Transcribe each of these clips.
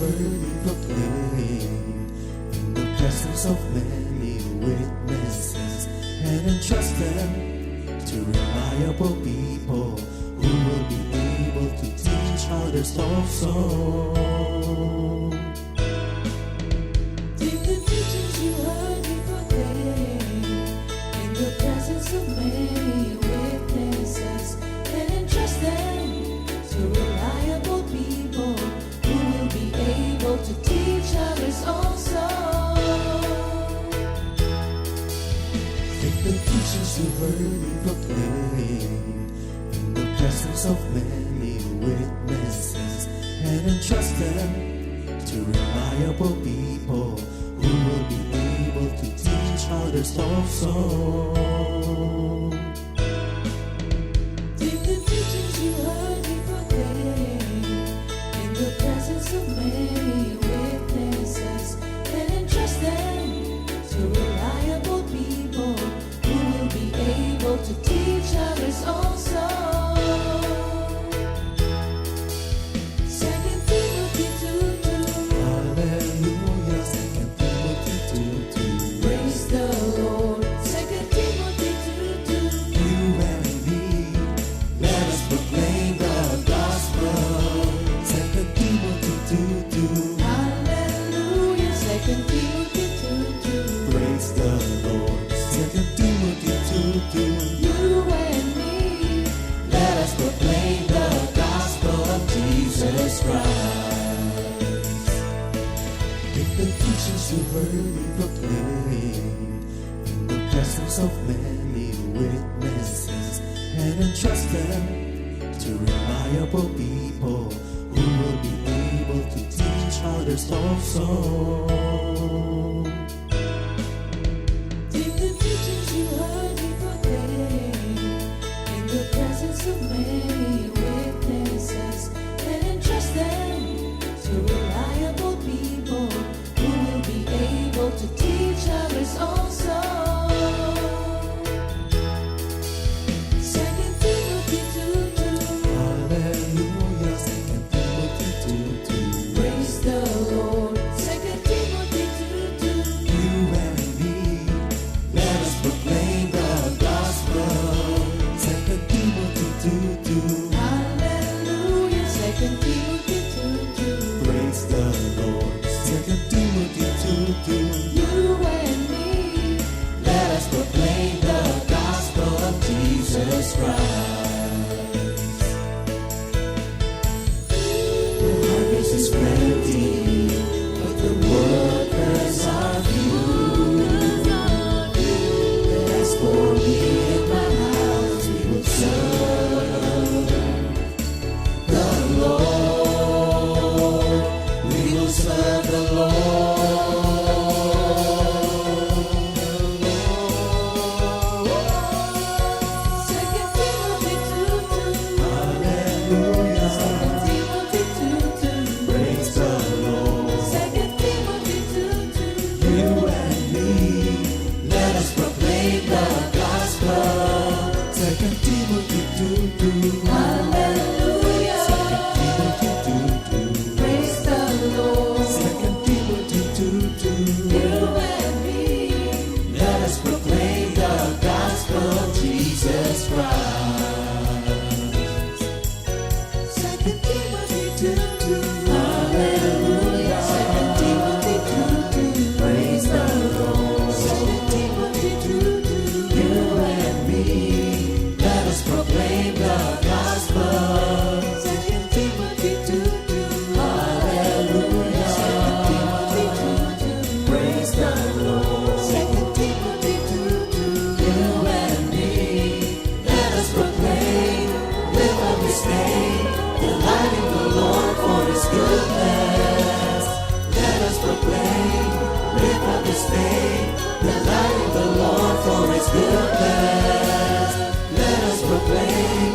worthy proclaim in the presence of many witnesses, and entrust them to reliable people who will be able to teach others also. Take the teachings you heard me proclaim in the presence of many witnesses, and entrust them to reliable people who will be able to teach others also. Take the teachings you heard me proclaim in the presence of many witnesses, and entrust them to reliable people who will be able to teach others also. Take the teachings you heard me proclaim in the presence of many witnesses, and entrust them to reliable people who will be able to teach others also. 2 Timothy 2:2. Hallelujah, 2 Timothy 2:2. Praise the Lord. 2 Timothy 2:2. You and me, let us proclaim the gospel. 2 Timothy 2:2. Hallelujah. 2 Timothy 2:2. Praise the Lord. 2 Timothy 2:2. You and me, Let us proclaim the gospel of Jesus Christ. Take the teachings you heard me proclaim in the presence of many witnesses, and entrust them to reliable people who will be able to teach others also. take the teachings you heard me proclaim in the presence of many witnesses, and entrust them to reliable people who will be able to teach others also. 2 Timothy 2:2. Hallelujah, 2 Timothy 2:2. Praise the Lord. 2 Timothy 2:2. You and me, let us proclaim the gospel. 2 Timothy 2:2. Hallelujah. 2 Timothy 2:2. Praise the Lord. 2 Timothy 2:2. You and me, Let us proclaim the gospel of Jesus Christ. The harvest is plenty, but the workers are few. As for me and my house, we will serve the Lord. We will serve the Lord. 2 Timothy 2:2. Hallelujah. 2 Timothy 2:2. Praise the Lord. 2 Timothy 2:2. You and me, let us proclaim the gospel. 2 Timothy 2:2. Hallelujah. 2 Timothy 2:2. Praise the Lord. 2 Timothy 2:2. You and me, Let us proclaim the gospel of Jesus Christ. 2 Timothy 2:2. Hallelujah. 2 Timothy 2:2. Praise the Lord. 2 Timothy 2:2. You and me, let us proclaim the gospel. 2 Timothy 2:2. Hallelujah. 2 Timothy 2:2. Praise the Lord. 2 Timothy 2:2. You and me, let us proclaim, live up His name, delighting the Lord for His goodness. Let us proclaim, live up His name, delighting the Lord for His goodness. Let us proclaim,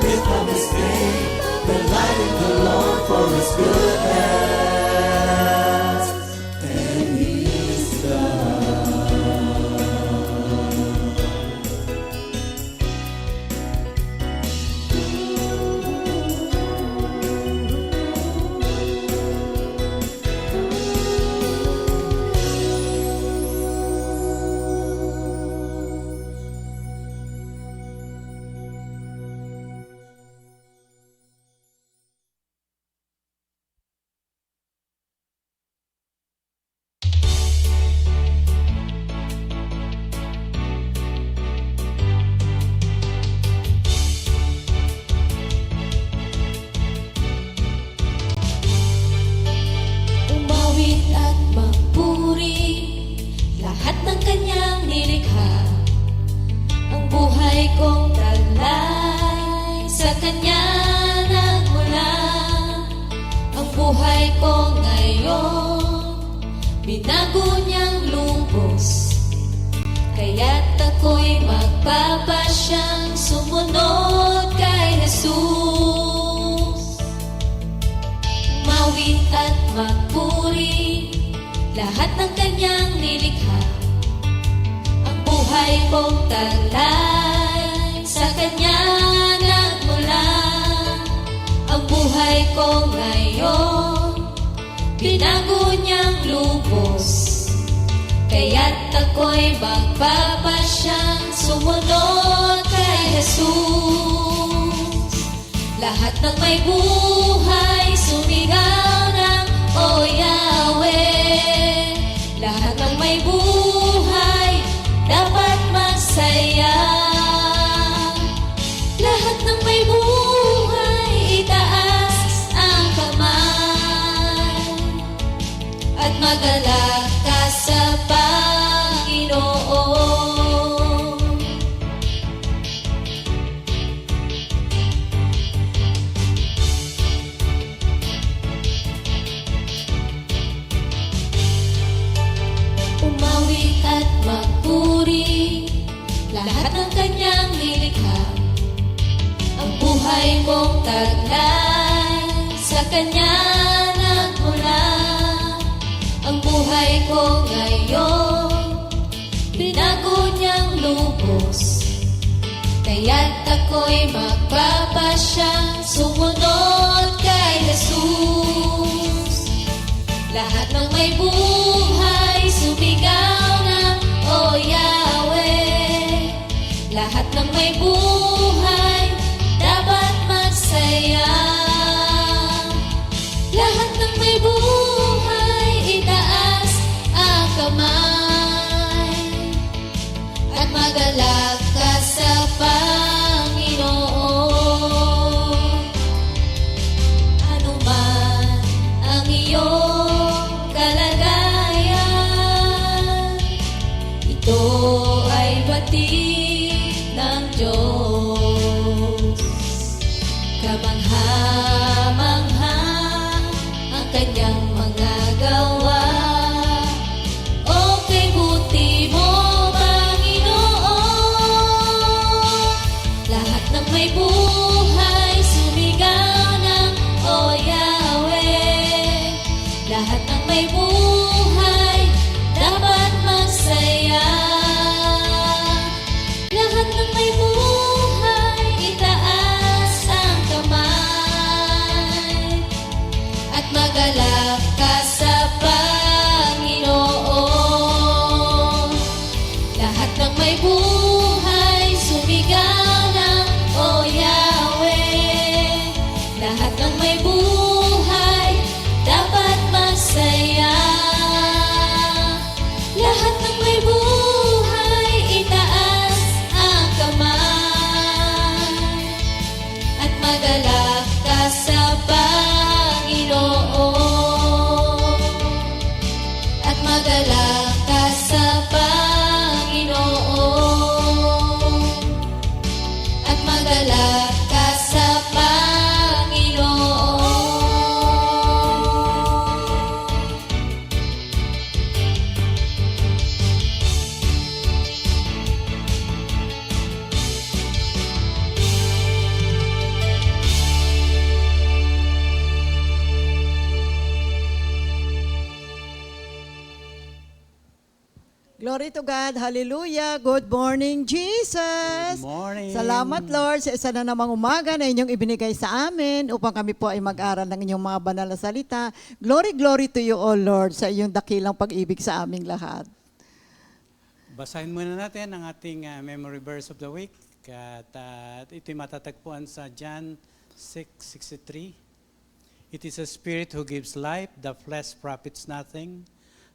live up His name, delighting the Lord for His goodness. And He's God. nilikha, ang buhay kong taglay sa Kanya nagmula. Ang buhay ko ngayon, binago niyang lubos, kaya't ako'y magpapasyang sumunod kay Jesus. Mawit at magpuri lahat ng Kanyang nilikha, ang buhay kong taglay sa Kanya nagmula. Ang buhay ko ngayon, binago niyang lubos, kaya't ako'y magpapasyang sumunod kay Jesus. Lahat ng may buhay, sumigaw ng O Yahweh. Lahat ng may buhay, dapat magsaya. Lahat ng may buhay, itaas ang kamay at magalak ka sa Panginoon. Umawit at magpuri lahat ng Kanyang nilikha, ang buhay kong taglay sa Kanya nagmula. Ang buhay ko ngayon, binago niyang lubos, kaya't ako'y magpapasyang sumunod kay Jesus. Lahat ng may buhay, sumigaw ng O Yahweh. Lahat ng may buhay, dapat magsaya. Lahat ng may buhay, itaas ang kamay at magalak ka sa Panginoon. Ano man ang iyong kalagayan, ito ay batid ng Diyos. Kamangha-mangha ang Kanyang mga gawa. Okay, buti mo, Panginoon. Lahat ng may buhay, sumigaw ng O Yahweh. Lahat ng may buhay, dapat magsaya. Lahat ng may buhay, itaas ang kamay at magalak ka sa Panginoon. Lahat ng may buhay, sumigaw ng O Yahweh. Lahat ng may buhay, dapat masaya. Lahat ng may buhay, itaas ang kamay at magalak ka sa Panginoon. At magalak ka sa Panginoon. At magalak ka sa Panginoon. Glory to God. Hallelujah. Good morning, Jesus. Good morning. Salamat, Lord, sa isa na namang umaga na inyong ibinigay sa amin upang kami po ay mag-aral ng inyong mga banal na salita. Glory, glory to you, O Lord, sa iyong dakilang pag-ibig sa aming lahat. Basahin muna natin ang ating memory verse of the week. At ito'y matatagpuan sa John 6:63. It is a spirit who gives life, the flesh profits nothing.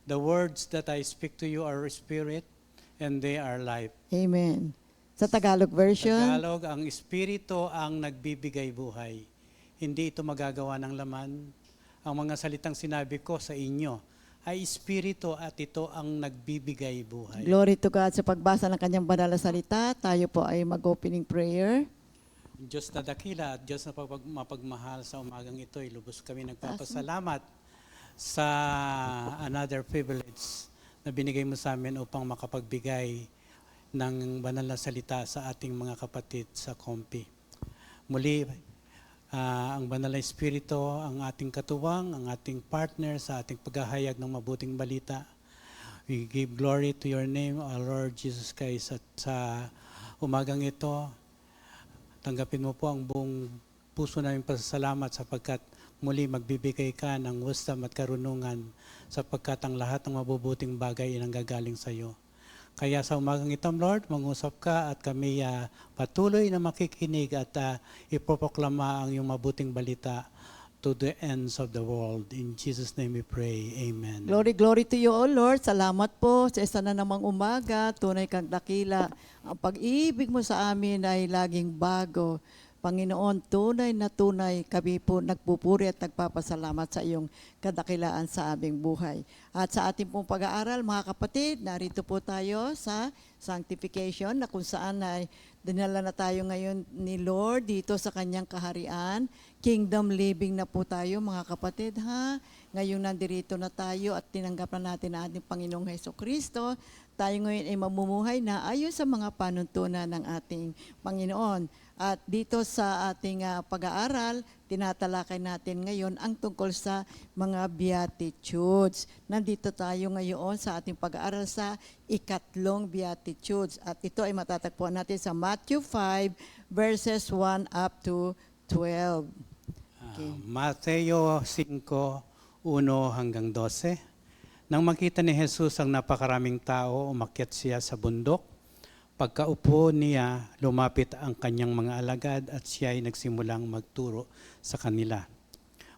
The words that I speak to you are spirit, and they are life. Amen. Sa Tagalog version, Tagalog, ang espiritu ang nagbibigay buhay. Hindi ito magagawa ng laman. Ang mga salitang sinabi ko sa inyo ay espiritu at ito ang nagbibigay buhay. Glory to God. Sa pagbasa ng kanyang banal na salita, tayo po ay mag-opening prayer. Diyos na dakila at Diyos na mapagmahal, sa umagang ito, lubos kami nagpapasalamat sa another privilege na binigay mo sa amin upang makapagbigay ng banal na salita sa ating mga kapatid sa Kompi. Muli, ang banal na espiritu, ang ating katuwang, ang ating partner sa ating paghahayag ng mabuting balita. We give glory to your name, our Lord Jesus Christ. At sa umagang ito, tanggapin mo po ang buong puso namin pasasalamat sapagkat muli magbibigay ka ng wisdom at karunungan sapagkat ang lahat ng mabubuting bagay ay nanggagaling sa iyo. Kaya sa umagang ito, Lord, mangusap ka at kami patuloy na makikinig at ipoproklama ang iyong mabuting balita to the ends of the world. In Jesus' name we pray. Amen. Glory, glory to you, O Lord. Salamat po sa isa na namang umaga. Tunay kang dakila. Ang pag-ibig mo sa amin ay laging bago. Panginoon, tunay na tunay, kami po nagpupuri at nagpapasalamat sa iyong kadakilaan sa aming buhay. At sa ating pong pag-aaral, mga kapatid, narito po tayo sa sanctification na kung saan ay dinala na tayo ngayon ni Lord dito sa kanyang kaharian. Kingdom living na po tayo, mga kapatid, ha? Ngayon nandirito na tayo at tinanggap na natin ang ating Panginoong Hesukristo. Tayo ngayon ay mamumuhay na ayon sa mga panuntunan ng ating Panginoon. At dito sa ating pag-aaral, tinatalakay natin ngayon ang tungkol sa mga Beatitudes. Nandito tayo ngayon sa ating pag-aaral sa ikatlong Beatitudes. At ito ay matatagpuan natin sa Matthew 5, verses 1 up to 12. Okay. Mateo 5, 1 hanggang 12. Nang makita ni Jesus ang napakaraming tao, umakyat siya sa bundok. Pagkaupo niya, lumapit ang kanyang mga alagad at siya ay nagsimulang magturo sa kanila.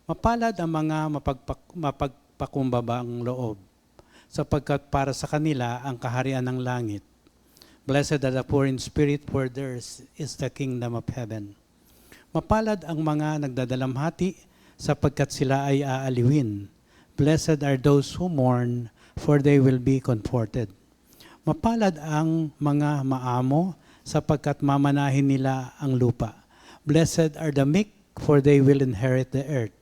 Mapalad ang mga mapagpakumbabang loob, sapagkat para sa kanila ang kaharian ng langit. Blessed are the poor in spirit, for theirs is the kingdom of heaven. Mapalad ang mga nagdadalamhati, sapagkat sila ay aaliwin. Blessed are those who mourn, for they will be comforted. Mapalad ang mga maamo, sapagkat mamanahin nila ang lupa. Blessed are the meek, for they will inherit the earth.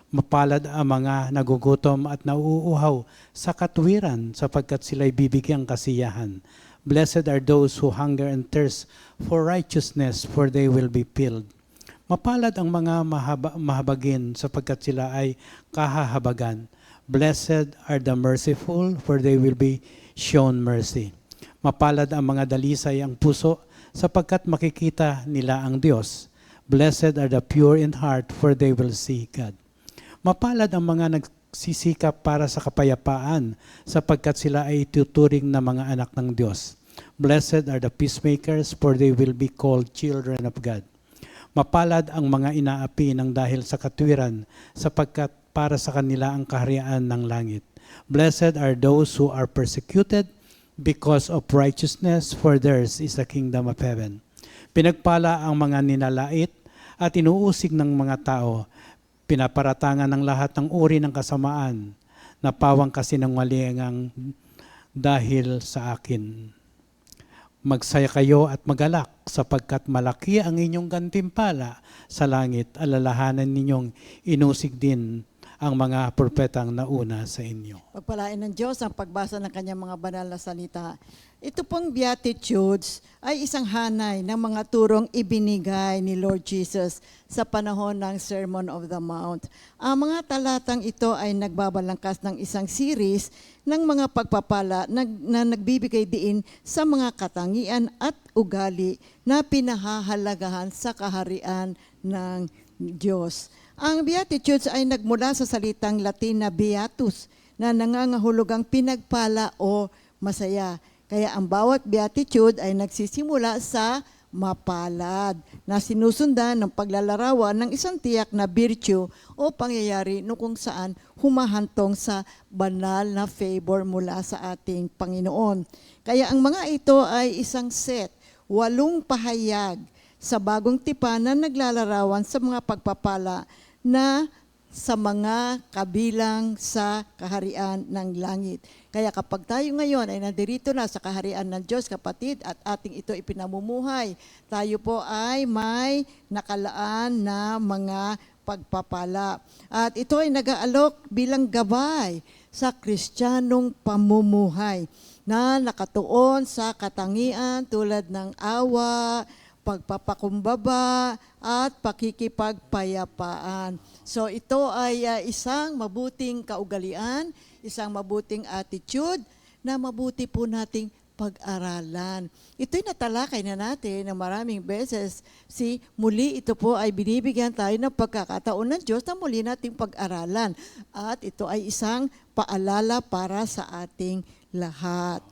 Mapalad ang mga nagugutom at nauuhaw sa katuwiran, sapagkat sila'y bibigyang kasiyahan. Blessed are those who hunger and thirst for righteousness, for they will be filled. Mapalad ang mga mahabagin, sapagkat sila ay kahahabagan. Blessed are the merciful, for they will be shown mercy. Mapalad ang mga dalisay ang puso, sapagkat makikita nila ang Diyos. Blessed are the pure in heart, for they will see God. Mapalad ang mga nagsisikap para sa kapayapaan, sapagkat sila ay tuturing na mga anak ng Diyos. Blessed are the peacemakers, for they will be called children of God. Mapalad ang mga inaapi ng dahil sa katwiran, sapagkat para sa kanila ang kaharian ng langit. Blessed are those who are persecuted because of righteousness, for theirs is the kingdom of heaven. Pinagpala ang mga ninalait at inuusig ng mga tao. Pinaparatangan ng lahat ng uri ng kasamaan, napawang kasinungalingang dahil sa akin. Magsaya kayo at magalak, sapagkat malaki ang inyong gantimpala sa langit. Alalahanan ninyong inusig din ang mga propetang nauna sa inyo. Pagpalain ng Diyos ang pagbasa ng kanyang mga banal na salita. Ito pong Beatitudes ay isang hanay ng mga turong ibinigay ni Lord Jesus sa panahon ng Sermon of the Mount. Ang mga talatang ito ay nagbabalangkas ng isang series ng mga pagpapala na nagbibigay diin sa mga katangian at ugali na pinahahalagahan sa kaharian ng Diyos. Ang Beatitudes ay nagmula sa salitang Latin na beatus na nangangahulugang pinagpala o masaya. Kaya ang bawat Beatitude ay nagsisimula sa mapalad na sinusundan ng paglalarawan ng isang tiyak na virtue o pangyayari no kung saan humahantong sa banal na favor mula sa ating Panginoon. Kaya ang mga ito ay isang set, 8 pahayag sa bagong tipan na naglalarawan sa mga pagpapala na sa mga kabilang sa kaharian ng langit. Kaya kapag tayo ngayon ay nandirito na sa kaharian ng Diyos, kapatid, at ating ito ipinamumuhay, tayo po ay may nakalaan na mga pagpapala. At ito ay nag-aalok bilang gabay sa Kristiyanong pamumuhay na nakatuon sa katangian tulad ng awa, pagpapakumbaba, at pakikipagpayapaan. So ito ay isang mabuting kaugalian, isang mabuting attitude na mabuti po nating pag-aralan. Ito'y natalakay na natin na maraming beses. Muli ito po ay binibigyan tayo ng pagkakataon ng Diyos na muli nating pag-aralan. At ito ay isang paalala para sa ating lahat.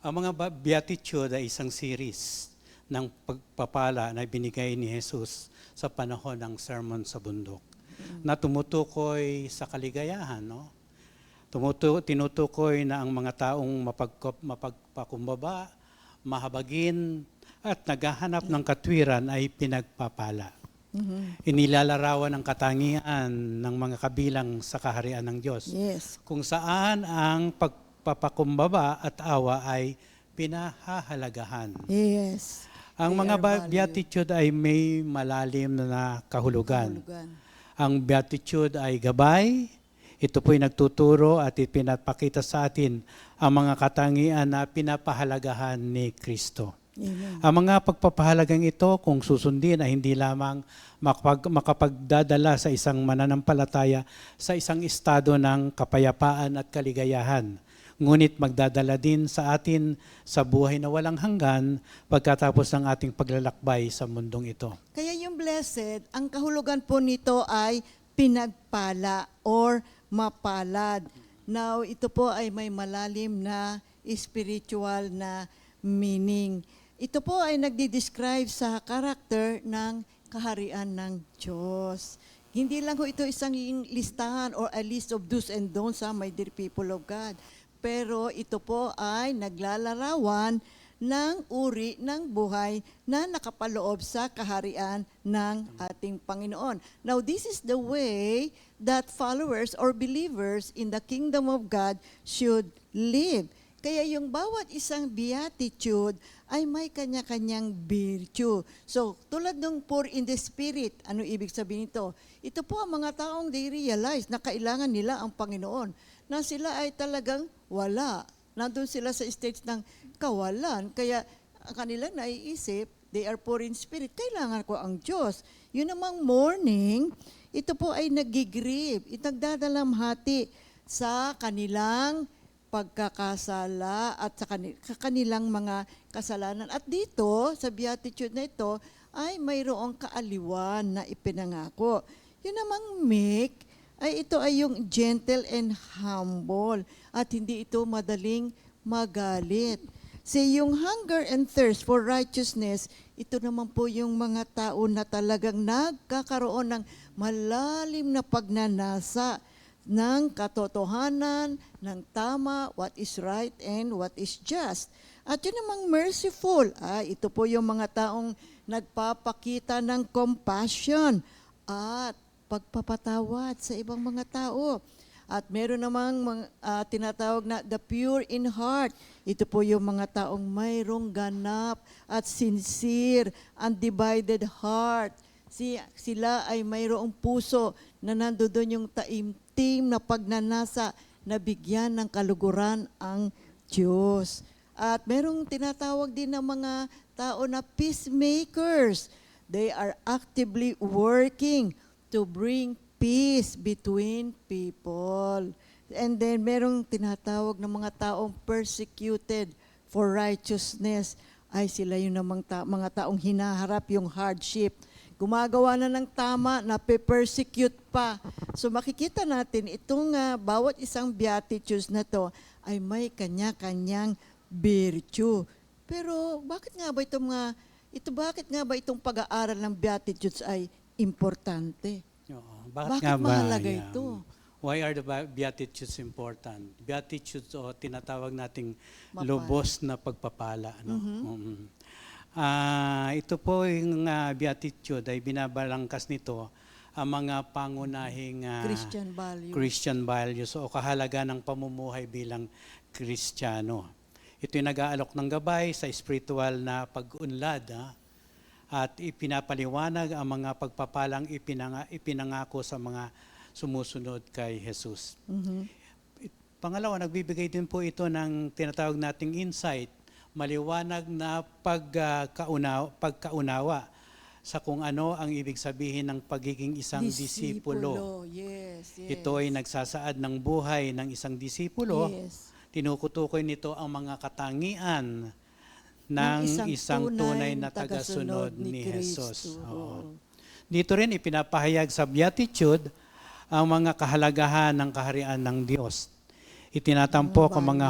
Ang mga beatitude ay isang series ng pagpapala na binigay ni Jesus sa panahon ng Sermon sa Bundok na tumutukoy sa kaligayahan, no? Tinutukoy na ang mga taong mapagpakumbaba, mahabagin, at naghahanap ng katwiran ay pinagpapala. Inilalarawan ang katangian ng mga kabilang sa kaharian ng Diyos. Yes. Kung saan ang pagpapakumbaba at awa ay pinahahalagahan. Yes. Ang They mga are valued. beatitude ay may malalim na kahulugan. Kahulugan. Ang beatitude ay gabay. Ito po'y nagtuturo at ipinapakita sa atin ang mga katangian na pinapahalagahan ni Kristo. Amen. Ang mga pagpapahalagang ito, kung susundin, ay hindi lamang makapagdadala sa isang mananampalataya sa isang estado ng kapayapaan at kaligayahan, ngunit magdadala din sa atin sa buhay na walang hanggan pagkatapos ng ating paglalakbay sa mundong ito. Kaya yung blessed, ang kahulugan po nito ay pinagpala or mapalad. Now, ito po ay may malalim na spiritual na meaning. Ito po ay nagdi-describe sa karakter ng kaharian ng Diyos. Hindi lang ho ito isang listahan or a list of do's and don'ts, my dear people of God. Pero ito po ay naglalarawan ng uri ng buhay na nakapaloob sa kaharian ng ating Panginoon. Now, this is the way that followers or believers in the kingdom of God should live. Kaya yung bawat isang beatitude ay may kanya-kanyang virtue. So, tulad ng poor in the spirit, ano ibig sabihin nito? Ito po ang mga taong they realize na kailangan nila ang Panginoon, na sila ay talagang wala. Nandun sila sa stage ng kawalan. Kaya ang kanilang naiisip, they are poor in spirit, kailangan ko ang Diyos. Yun namang morning, ito po ay nagigrieve, nagdadalamhati sa kanilang pagkakasala at sa kanilang mga kasalanan. At dito, sa beatitude na ito, ay mayroong kaaliwan na ipinangako. Yun namang meek, ay ito ay yung gentle and humble at hindi ito madaling magalit. Yung hunger and thirst for righteousness, ito naman po yung mga tao na talagang nagkakaroon ng malalim na pagnanasa ng katotohanan, ng tama, what is right and what is just. At yun namang merciful, ito po yung mga taong nagpapakita ng compassion at pagpapatawad sa ibang mga tao. At meron namang tinatawag na the pure in heart. Ito po yung mga taong mayroong ganap at sincere, undivided heart. Sila ay mayroong puso na nandoon yung taimtim na pagnanasa na bigyan ng kaluguran ang Diyos. At merong tinatawag din ng mga tao na peacemakers. They are actively working to bring peace between people. And then merong tinatawag ng mga taong persecuted for righteousness. Ay sila yung mga taong hinaharap yung hardship. Gumagawa na ng tama, nape-persecute pa. So makikita natin itong bawat isang beatitudes na to ay may kanya-kanyang virtue. Pero bakit nga ba itong pag-aaral ng beatitudes ay importante? Oo. Bakit mahalaga ito? Why are the beatitudes important? Beatitudes o tinatawag nating Mapala. lubos na pagpapala. No? Ito po yung beatitude ay binabalangkas nito ang mga pangunahing Christian values. o kahalaga ng pamumuhay bilang Kristiyano. Ito'y nag-aalok ng gabay sa spiritual na pag-unlad at ipinapaliwanag ang mga pagpapalang ipinangako sa mga sumusunod kay Jesus. Pangalawa, nagbibigay din po ito ng tinatawag nating insight, maliwanag na pagkaunawa sa kung ano ang ibig sabihin ng pagiging isang disipulo. Yes. Ito ay nagsasaad ng buhay ng isang disipulo. Yes. Tinukutukoy nito ang mga katangian ng isang tunay na tagasunod ni Jesus. Oo. Dito rin ipinapahayag sa Beatitude ang mga kahalagahan ng kaharian ng Diyos. Itinatampok ang mga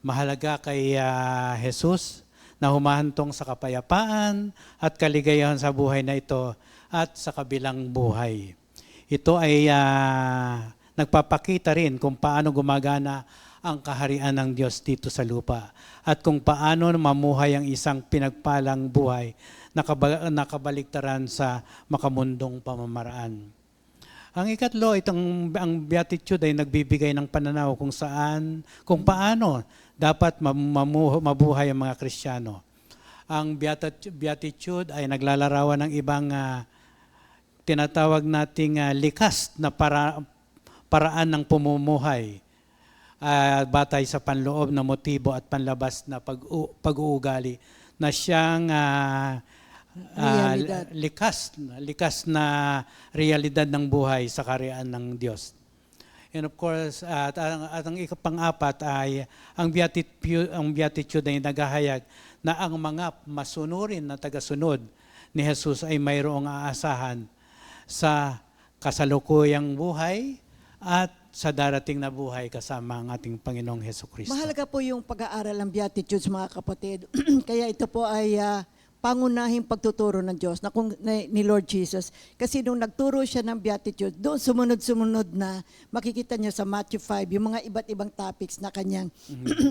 mahalaga kay Jesus na humahantong sa kapayapaan at kaligayahan sa buhay na ito at sa kabilang buhay. Ito ay nagpapakita rin kung paano gumagana ang kaharian ng Diyos dito sa lupa at kung paano mamuhay ang isang pinagpalang buhay na kabaligtaran sa makamundong pamamaraan. Ang ikatlo, ang Beatitude ay nagbibigay ng pananaw kung paano dapat mabuhay ang mga Kristiyano. Ang Beatitude ay naglalarawan ng ibang tinatawag nating likas na paraan ng pamumuhay batay sa panloob na motibo at panlabas na pag-uugali na siyang likas na realidad ng buhay sa kaharian ng Diyos. And of course, at ang pang-apat ay ang Beatitude ay naghahayag na ang mga masunurin na tagasunod ni Jesus ay mayroong aasahan sa kasalukuyang buhay at sa darating na buhay kasama ang ating Panginoong Hesukristo. Mahalaga po yung pag-aaral ng Beatitudes, mga kapatid. Kaya ito po ay pangunahing pagtuturo ng Diyos ni Lord Jesus. Kasi nung nagturo siya ng Beatitude, doon sumunod-sumunod na makikita niyo sa Matthew 5, yung mga iba't ibang topics na kanyang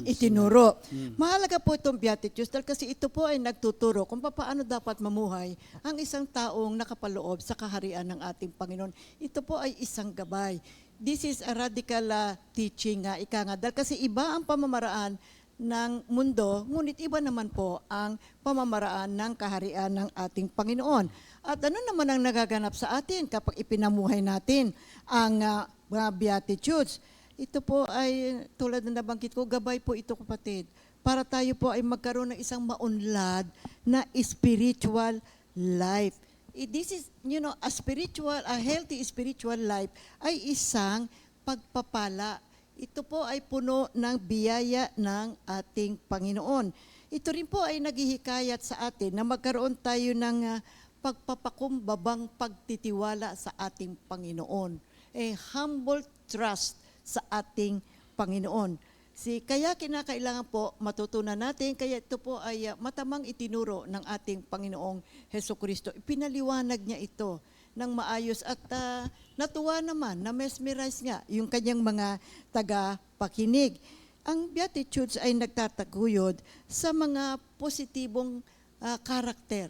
itinuro. Mahalaga po itong Beatitudes dahil kasi ito po ay nagtuturo kung paano dapat mamuhay ang isang taong nakapaloob sa kaharian ng ating Panginoon. Ito po ay isang gabay. This is a radical teaching, ika nga. Dahil kasi iba ang pamamaraan ng mundo, ngunit iba naman po ang pamamaraan ng kaharian ng ating Panginoon. At ano naman ang nagaganap sa atin kapag ipinamuhay natin ang mga Beatitudes? Ito po ay, tulad na nabanggit ko, gabay po ito, kapatid, para tayo po ay magkaroon ng isang maunlad na spiritual life. This is, a healthy spiritual life ay isang pagpapala. Ito po ay puno ng biyaya ng ating Panginoon. Ito rin po ay naghihikayat sa atin na magkaroon tayo ng pagpapakumbabang pagtitiwala sa ating Panginoon. A humble trust sa ating Panginoon. Kaya kinakailangan po matutunan natin, kaya ito po ay matamang itinuro ng ating Panginoong Hesukristo. Ipinaliwanag niya ito ng maayos at natuwa naman, na-mesmerize nga yung kanyang mga taga-pakinig. Ang Beatitudes ay nagtataguyod sa mga positibong karakter.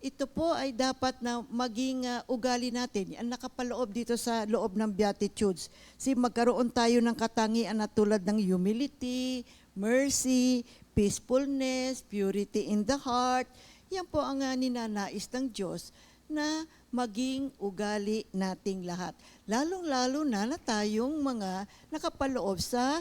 Ito po ay dapat na maging ugali natin. Ang nakapaloob dito sa loob ng Beatitudes. Magkaroon tayo ng katangian na tulad ng humility, mercy, peacefulness, purity in the heart. Yan po ang ninanais ng Diyos na maging ugali nating lahat. Lalong-lalo na tayong mga nakapaloob sa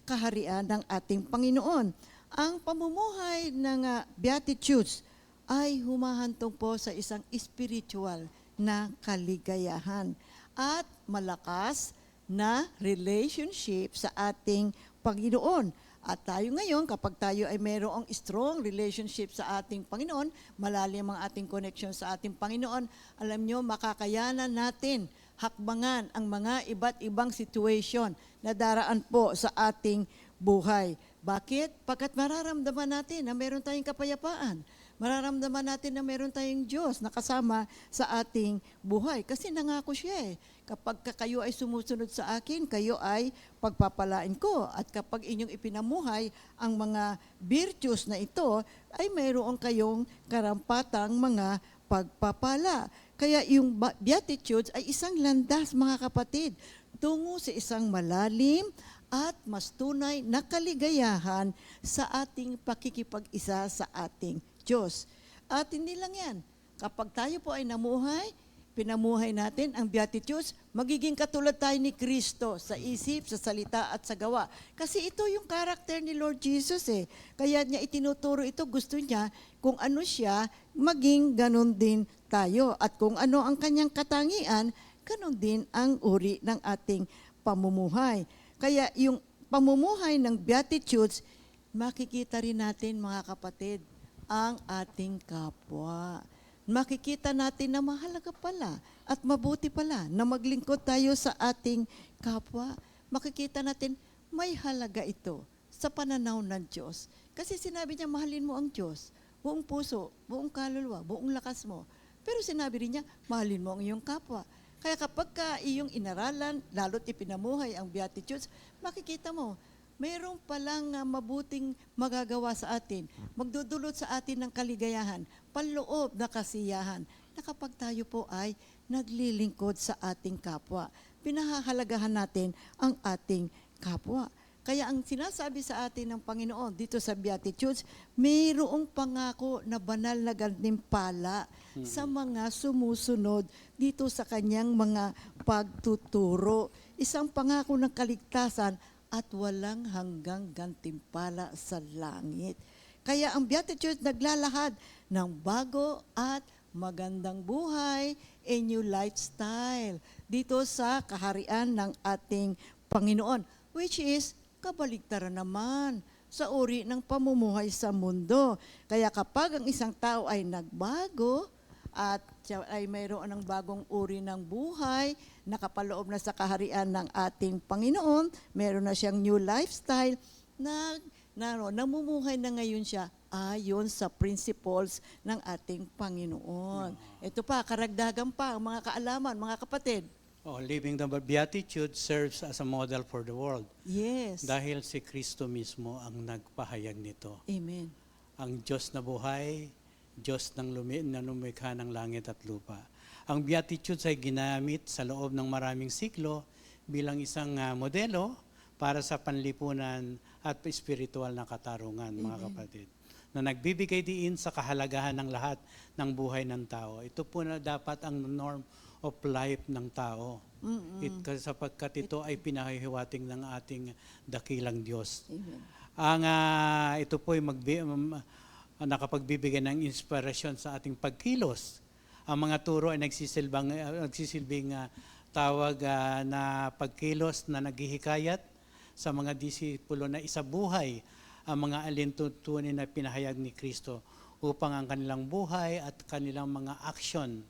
kaharian ng ating Panginoon. Ang pamumuhay ng Beatitudes ay humahantong po sa isang spiritual na kaligayahan at malakas na relationship sa ating Panginoon. At tayo ngayon, kapag tayo ay mayroong strong relationship sa ating Panginoon, malalim ang ating connection sa ating Panginoon, alam nyo, makakayanan natin hakbangan ang mga iba't ibang situation na daraan po sa ating buhay. Bakit? Pagkat mararamdaman natin na meron tayong kapayapaan. Mararamdaman natin na meron tayong Diyos na kasama sa ating buhay. Kasi nangako siya kapag kayo ay sumusunod sa akin, kayo ay pagpapalain ko. At kapag inyong ipinamuhay ang mga virtues na ito, ay mayroon kayong karampatang mga pagpapala. Kaya yung Beatitudes ay isang landas, mga kapatid, tungo sa isang malalim at mas tunay na kaligayahan sa ating pakikipag-isa sa ating Diyos. At hindi lang yan, kapag tayo po ay namuhay, pinamuhay natin ang Beatitudes, magiging katulad tayo ni Kristo sa isip, sa salita at sa gawa. Kasi ito yung karakter ni Lord Jesus eh. Kaya niya itinuturo ito, gusto niya kung ano siya, maging ganun din tayo. At kung ano ang kanyang katangian, ganun din ang uri ng ating pamumuhay. Kaya yung pamumuhay ng Beatitudes, makikita rin natin mga kapatid, ang ating kapwa. Makikita natin na mahalaga pala at mabuti pala na maglingkod tayo sa ating kapwa. Makikita natin may halaga ito sa pananaw ng Diyos. Kasi sinabi niya, mahalin mo ang Diyos, buong puso, buong kaluluwa, buong lakas mo. Pero sinabi rin niya, mahalin mo ang iyong kapwa. Kaya kapag ka iyong inaralan, lalo't ipinamuhay ang Beatitudes, makikita mo, mayroon palang mabuting magagawa sa atin, magdudulot sa atin ng kaligayahan, panloob na kasiyahan, na kapag tayo po ay naglilingkod sa ating kapwa. Pinahahalagahan natin ang ating kapwa. Kaya ang sinasabi sa atin ng Panginoon dito sa Beatitudes, mayroong pangako na banal na gantimpala sa mga sumusunod dito sa kanyang mga pagtuturo. Isang pangako ng kaligtasan at walang hanggang gantimpala sa langit. Kaya ang Beatitudes naglalahad ng bago at magandang buhay, a new lifestyle dito sa kaharian ng ating Panginoon, which is kabaligtaran naman sa uri ng pamumuhay sa mundo. Kaya kapag ang isang tao ay nagbago at siya ay mayroon ng bagong uri ng buhay, nakapaloob na sa kaharian ng ating Panginoon, meron na siyang new lifestyle, namumuhay na ngayon siya ayon sa principles ng ating Panginoon. Ito pa, karagdagan pa, ang mga kaalaman, mga kapatid. Living the Beatitude serves as a model for the world. Yes. Dahil si Kristo mismo ang nagpahayag nito. Amen. Ang Diyos na buhay, Diyos na lumikha ng langit at lupa. Ang Beatitudes ay ginamit sa loob ng maraming siklo bilang isang modelo para sa panlipunan at spiritual na katarungan, mga kapatid, na nagbibigay diin sa kahalagahan ng lahat ng buhay ng tao. Ito po na dapat ang norm of life ng tao. Sapagkat ito ay pinahihiwating ng ating dakilang Diyos. Amen. Ito po ay nakapagbibigay ng inspirasyon sa ating pagkilos. Ang mga turo ay nagsisilbing tawag na pagkilos na naghihikayat sa mga disipulo na isabuhay ang mga alintuntunin na pinahayag ni Kristo upang ang kanilang buhay at kanilang mga aksyon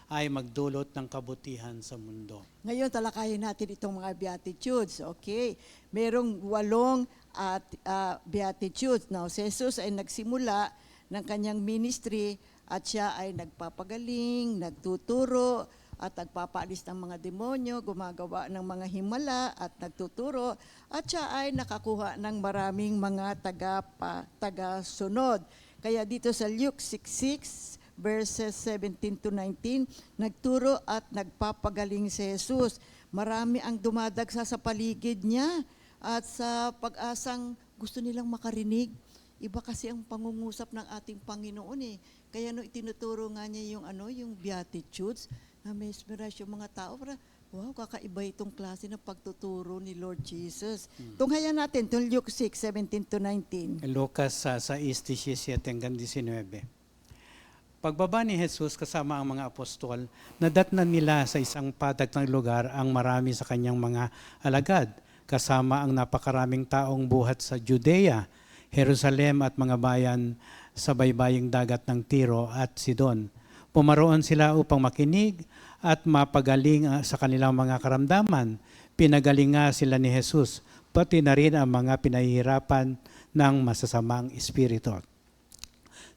ay magdulot ng kabutihan sa mundo. Ngayon, talakayin natin itong mga Beatitudes. Okay. Merong 8 Beatitudes. Now, si Jesus ay nagsimula ng kanyang ministry at siya ay nagpapagaling, nagtuturo, at nagpapaalis ng mga demonyo, gumagawa ng mga himala at nagtuturo, at siya ay nakakuha ng maraming mga taga-sunod. Kaya dito sa Luke 6:6, verses 17 to 19, nagturo at nagpapagaling si Jesus. Marami ang dumadagsa sa paligid niya at sa pag-asang gusto nilang makarinig. Iba kasi ang pangungusap ng ating Panginoon eh. Kaya itinuturo nga niya yung Beatitudes, na may inspirasyon mga tao para, wow, kakaiba itong klase ng pagtuturo ni Lord Jesus. Tunghayan natin, itong Luke 6:17 to 19. Lucas 6:17 hanggang 19. Pagbaba ni Jesus kasama ang mga apostol, nadatnan nila sa isang patag ng lugar ang marami sa kanyang mga alagad, kasama ang napakaraming taong buhat sa Judea, Jerusalem at mga bayan sa baybaying dagat ng Tiro at Sidon. Pumaroon sila upang makinig at mapagaling sa kanilang mga karamdaman. Pinagaling nga sila ni Jesus, pati na rin ang mga pinahihirapan ng masasamang espiritu.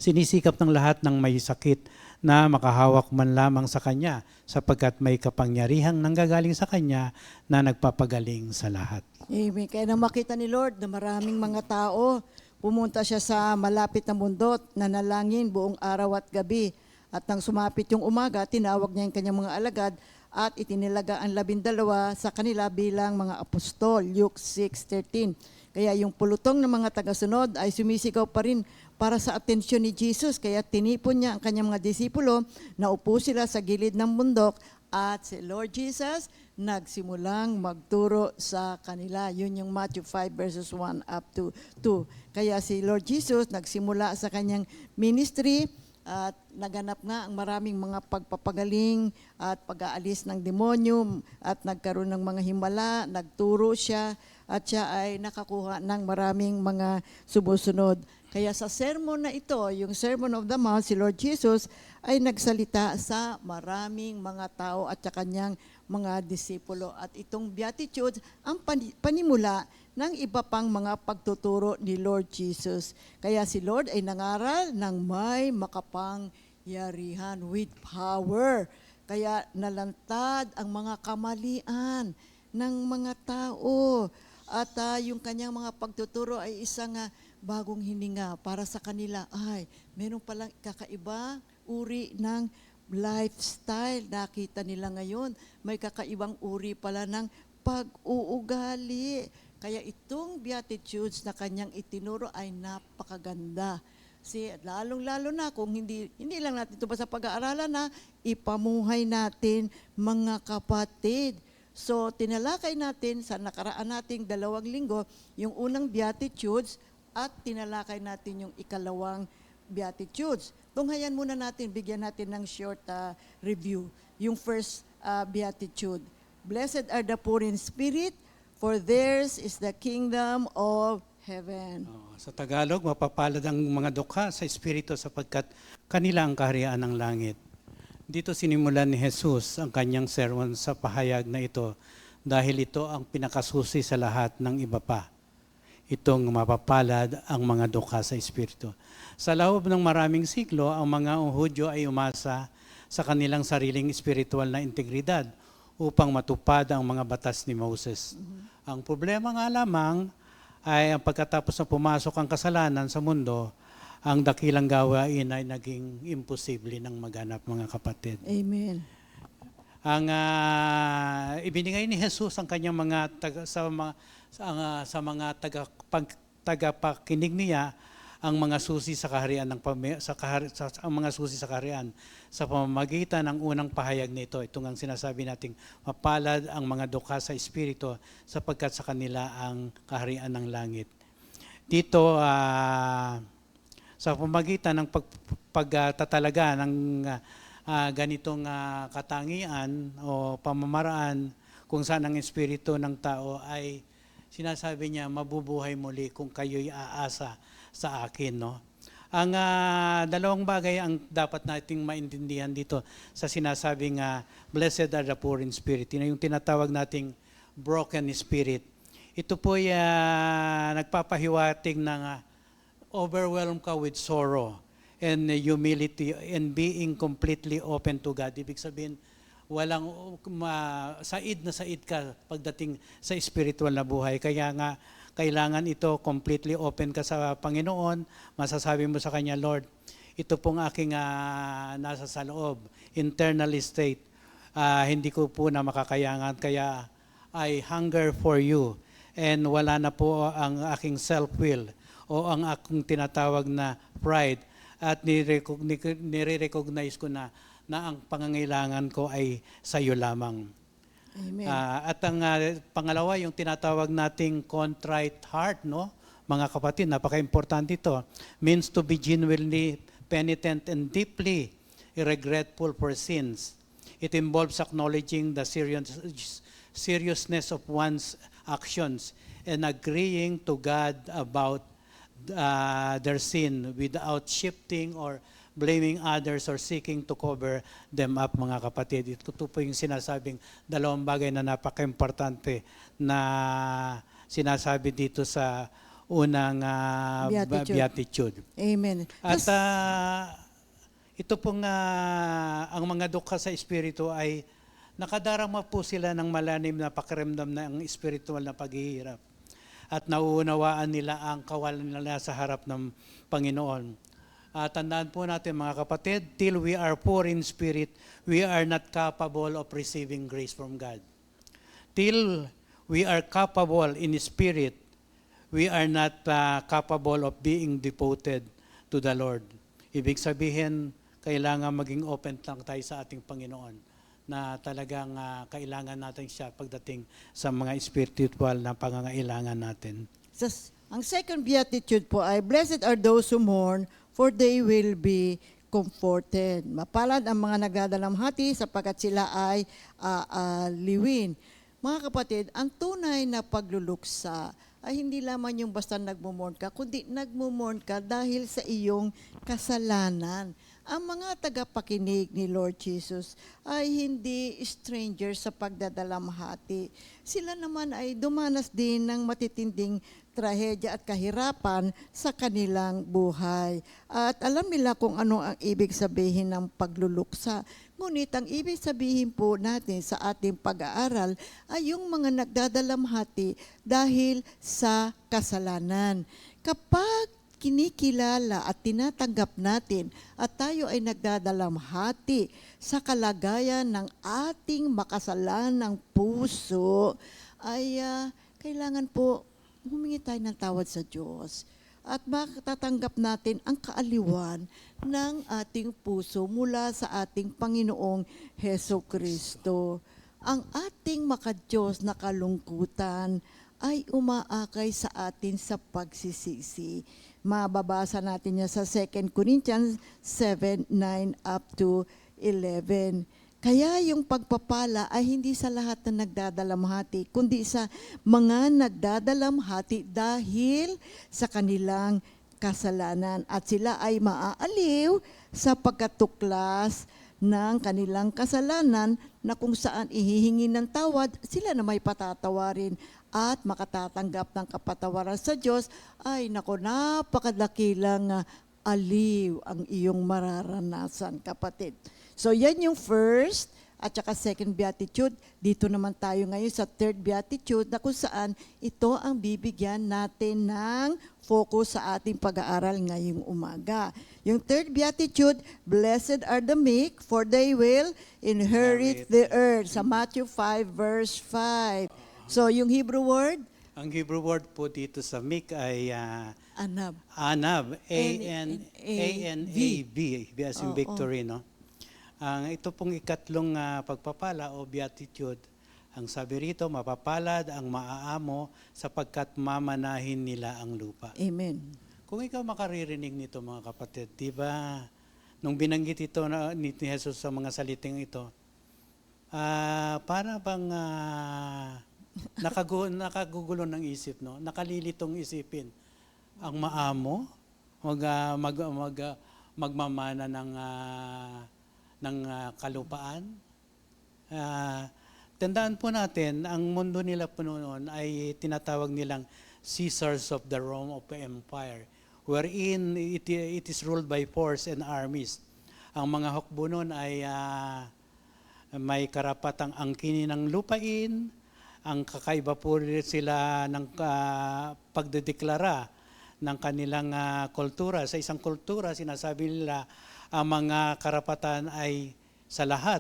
Sinisikap ng lahat ng may sakit na makahawak man lamang sa Kanya, sapagkat may kapangyarihang nanggagaling sa Kanya na nagpapagaling sa lahat. Amen. Kaya nang makita ni Lord na maraming mga tao, pumunta siya sa malapit na bundok, nanalangin buong araw at gabi. At nang sumapit yung umaga, tinawag niya yung kanyang mga alagad at itinilaga ang 12 sa kanila bilang mga apostol. Luke 6:13. Kaya yung pulutong ng mga tagasunod ay sumisigaw pa rin para sa atensyon ni Jesus. Kaya tinipon niya ang kanyang mga disipulo, naupo sila sa gilid ng bundok at si Lord Jesus nagsimulang magturo sa kanila. Yun yung Matthew 5 verses 1 up to 2. Kaya si Lord Jesus nagsimula sa kanyang ministry at naganap nga ang maraming mga pagpapagaling at pag-aalis ng demonyo at nagkaroon ng mga himala, nagturo siya at siya ay nakakuha ng maraming mga sumusunod. Kaya sa sermon na ito, yung Sermon of the Mount, si Lord Jesus ay nagsalita sa maraming mga tao at sa kanyang mga disipulo. At itong Beatitudes ang panimula ng iba pang mga pagtuturo ni Lord Jesus. Kaya si Lord ay nangaral ng may makapangyarihan with power. Kaya nalantad ang mga kamalian ng mga tao. At yung kanyang mga pagtuturo ay isang bagong hininga para sa kanila. Ay, meron palang kakaiba uri ng lifestyle. Nakita nila ngayon, may kakaibang uri pala ng pag-uugali. Kaya itong Beatitudes na kanyang itinuro ay napakaganda. Lalong-lalo na kung hindi lang natin ito basta pag-aaralan na, ipamuhay natin mga kapatid. So, tinalakay natin sa nakaraan nating 2 linggo, yung unang Beatitudes at tinalakay natin yung ikalawang Beatitudes. Tunghayan muna natin, bigyan natin ng short review. Yung first Beatitude. Blessed are the poor in spirit, for theirs is the kingdom of heaven. Sa Tagalog, mapapalad ang mga dukha sa espiritu sapagkat kanila ang kaharian ng langit. Dito sinimulan ni Jesus ang kanyang sermon sa pahayag na ito dahil ito ang pinakasusi sa lahat ng iba pa. Itong mapapalad ang mga dukha sa espiritu. Sa loob ng maraming siklo, ang mga Hudyo ay umasa sa kanilang sariling espiritual na integridad upang matupad ang mga batas ni Moses. Ang problema nga lamang ay ang pagkatapos na pumasok ang kasalanan sa mundo, ang dakilang gawain ay naging imposible ng maganap, mga kapatid. Amen. Ang ibinigay ni Jesus ang kanyang mga sa mga tagapakinig niya ang mga susi sa kaharian ang mga susi sa kaharian sa pamamagitan ng unang pahayag nito. Ito ang sinasabi nating mapalad ang mga dukha sa espiritu sapagkat sa kanila ang kaharian ng langit. Dito sa pamamagitan ng pagtatalaga ng ganitong katangian o pamamaraan kung saan ang espiritu ng tao ay sinasabi niya mabubuhay muli kung kayo'y aasa sa akin, no? Ang dalawang bagay ang dapat nating maintindihan dito sa sinasabing blessed are the poor in spirit, yung tinatawag nating broken spirit. Ito po ay nagpapahiwatig ng overwhelmed ka with sorrow and humility and being completely open to God. Ibig sabihin, walang said ka pagdating sa spiritual na buhay. Kaya nga, kailangan ito completely open ka sa Panginoon. Masasabi mo sa Kanya, Lord, ito pong aking nasa sa loob, internal state. Hindi ko po na makakayangan, kaya I hunger for you. And wala na po ang aking self-will o ang aking tinatawag na pride. At nire-recognize ko na ang pangangailangan ko ay sa iyo lamang. Amen. At ang pangalawa, yung tinatawag nating contrite heart, no? Mga kapatid, napaka-importante ito. Means to be genuinely penitent and deeply regretful for sins. It involves acknowledging the seriousness of one's actions and agreeing to God about their sin without shifting or blaming others or seeking to cover them up, mga kapatid. Ito po yung sinasabing dalawang bagay na napaka-importante na sinasabi dito sa unang Beatitude. Amen. At ito pong ang mga dukha sa espiritu ay nakadarama po sila ng malalim na pakiramdam ng espiritual na paghihirap. At nauunawaan nila ang kawalan nila sa harap ng Panginoon. Tandaan po natin mga kapatid, till we are poor in spirit, we are not capable of receiving grace from God. Till we are capable in spirit, we are not capable of being devoted to the Lord. Ibig sabihin, kailangan maging open lang tayo sa ating Panginoon na talagang kailangan natin siya pagdating sa mga spiritual na pangangailangan natin. Ang second beatitude po ay, blessed are those who mourn, for they will be comforted. Mapalad ang mga nagdadalamhati sapagkat sila ay aaliwin. Mga kapatid, ang tunay na pagluluksa ay hindi lamang yung basta nagmumorn ka, kundi nagmumorn ka dahil sa iyong kasalanan. Ang mga tagapakinig ni Lord Jesus ay hindi stranger sa pagdadalamhati. Sila naman ay dumanas din ng matitinding trahedya at kahirapan sa kanilang buhay. At alam nila kung ano ang ibig sabihin ng pagluluksa. Ngunit ang ibig sabihin po natin sa ating pag-aaral ay yung mga nagdadalamhati dahil sa kasalanan. Kapag kinikilala at tinatanggap natin at tayo ay nagdadalamhati sa kalagayan ng ating makasalanang puso, ay kailangan po humingi tayo ng tawad sa Diyos at matatanggap natin ang kaaliwan ng ating puso mula sa ating Panginoong Heso Kristo. Ang ating makadiyos na kalungkutan ay umaakay sa atin sa pagsisisi. Mababasa natin yan sa 2 Corinthians 7:9 up to 11. Kaya yung pagpapala ay hindi sa lahat na nagdadalamhati, kundi sa mga nagdadalamhati dahil sa kanilang kasalanan. At sila ay maaaliw sa pagkatuklas ng kanilang kasalanan na kung saan ihihingi ng tawad, sila na may patatawarin at makatatanggap ng kapatawaran sa Diyos. Ay nako, napakadakilang aliw ang iyong mararanasan, kapatid. So yan yung first at saka second beatitude. Dito naman tayo ngayon sa third beatitude na kung saan ito ang bibigyan natin ng focus sa ating pag-aaral ngayong umaga. Yung third beatitude, blessed are the meek, for they will inherit the earth. Sa Matthew 5 verse 5. So yung Hebrew word? Ang Hebrew word po dito sa meek ay Anab. anab, A-N-A-B, as in victory, no? Ito pong ikatlong pagpapala o beatitude, ang sabi rito, mapapalad ang maaamo sapagkat mamanahin nila ang lupa. Amen. Kung ikaw makaririnig nito mga kapatid, di ba, nung binanggit ito ni Jesus sa mga salitang ito, para bang nakagugulo ng isip, no? Nakalilitong isipin. Ang maamo, magmamana ng kalupaan. Tandaan po natin, ang mundo nila po noon ay tinatawag nilang Caesars of the Rome of Empire, wherein it is ruled by force and armies. Ang mga hukbo noon ay may karapatang angkinin ng lupain, ang kakaiba po sila ng pagdedeklara ng kanilang kultura. Sa isang kultura, sinasabi nila, ang mga karapatan ay sa lahat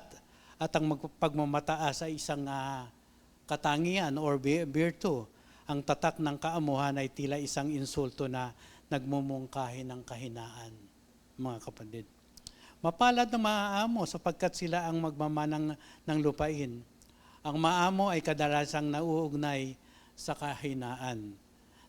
at ang pagmamataas ay isang katangian or virtue. Ang tatak ng kaamuhan ay tila isang insulto na nagmumungkahi ng kahinaan, mga kapatid. Mapalad na maaamo sapagkat sila ang magmamanang ng lupain. Ang maamo ay kadalasang nauugnay sa kahinaan.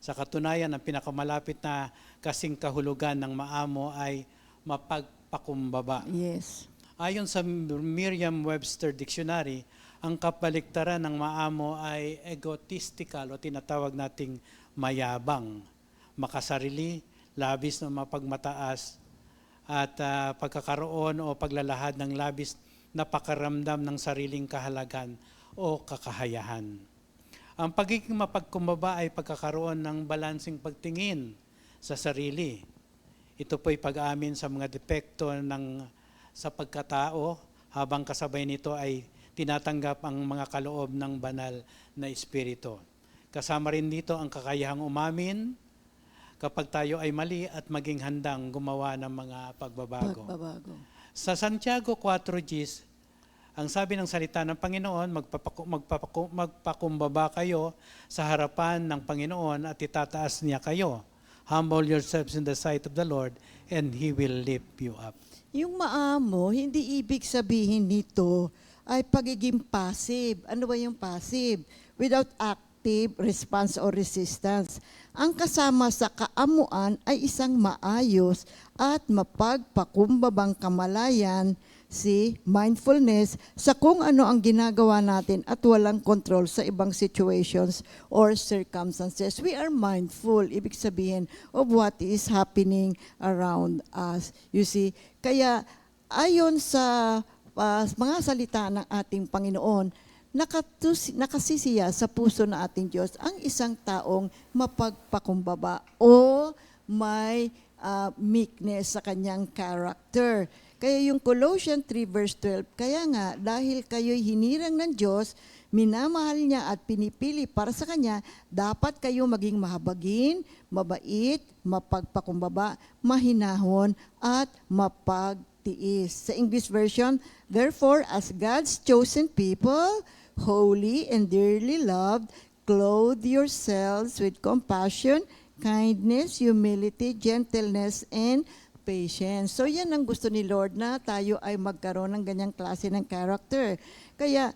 Sa katunayan, ang pinakamalapit na kasing kahulugan ng maamo ay mapagpakumbaba. Yes. Ayon sa Merriam-Webster Dictionary, ang kabaliktaran ng maamo ay egotistical o tinatawag nating mayabang, makasarili, labis na mapagmataas, at pagkakaroon o paglalahad ng labis na pakaramdam ng sariling kahalagan o kakahayahan. Ang pagiging mapagkumbaba ay pagkakaroon ng balansing pagtingin sa sarili. Ito po'y pag-amin sa mga depekto sa pagkatao, habang kasabay nito ay tinatanggap ang mga kaloob ng banal na espiritu. Kasama rin dito ang kakayahang umamin, kapag tayo ay mali at maging handang gumawa ng mga pagbabago. Pagbabago. Sa Santiago 4:10, ang sabi ng salita ng Panginoon, magpakumbaba kayo sa harapan ng Panginoon at itataas niya kayo. Humble yourselves in the sight of the Lord and He will lift you up. Yung maamo, hindi ibig sabihin nito ay pagiging passive. Ano ba yung passive? Without active response or resistance. Ang kasama sa kaamuan ay isang maayos at mapagpakumbabang kamalayan, si mindfulness sa kung ano ang ginagawa natin at walang control sa ibang situations or circumstances. We are mindful, ibig sabihin, of what is happening around us. You see, kaya ayon sa mga salita ng ating Panginoon, nakasisiya sa puso ng ating Diyos ang isang taong mapagpakumbaba o may meekness sa kanyang character. Kaya yung Colossians 3 verse 12, kaya nga dahil kayo'y hinirang ng Diyos, minamahal niya at pinipili para sa Kanya, dapat kayo maging mahabagin, mabait, mapagpakumbaba, mahinahon, at mapagtiis. Sa English version, therefore, as God's chosen people, holy and dearly loved, clothe yourselves with compassion, kindness, humility, gentleness, and patience. So yan ang gusto ni Lord, na tayo ay magkaroon ng ganyang klase ng character. Kaya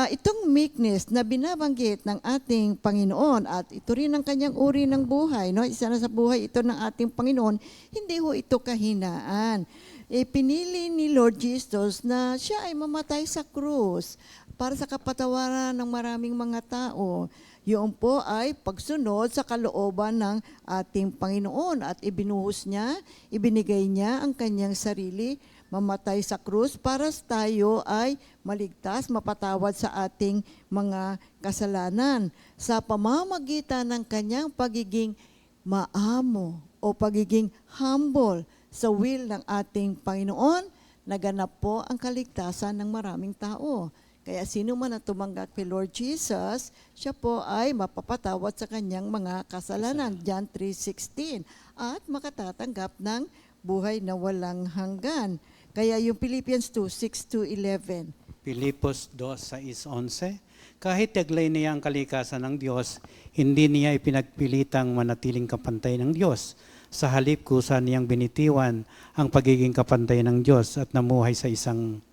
itong meekness na binabanggit ng ating Panginoon at ito rin ang kanyang uri ng buhay, no? Isa na sa buhay ito ng ating Panginoon, hindi ho ito kahinaan. Pinili ni Lord Jesus na siya ay mamatay sa krus para sa kapatawaran ng maraming mga tao. Yun po ay pagsunod sa kalooban ng ating Panginoon at ibinuhos niya, ibinigay niya ang kanyang sarili, mamatay sa krus para tayo ay maligtas, mapatawad sa ating mga kasalanan sa pamamagitan ng kanyang pagiging maamo o pagiging humble sa will ng ating Panginoon. Naganap po ang kaligtasan ng maraming tao. Kaya sino man ang tumanggap kay Lord Jesus, siya po ay mapapatawad sa kanyang mga kasalanan, John 3:16, at makatatanggap ng buhay na walang hanggan. Kaya yung Philippians 2:6-11. Pilipos 2:6-11, kahit taglay niya ang kalikasan ng Diyos, hindi niya ipinagpilitang manatiling kapantay ng Diyos. Sa halip kusa niyang binitiwan ang pagiging kapantay ng Diyos at namuhay sa isang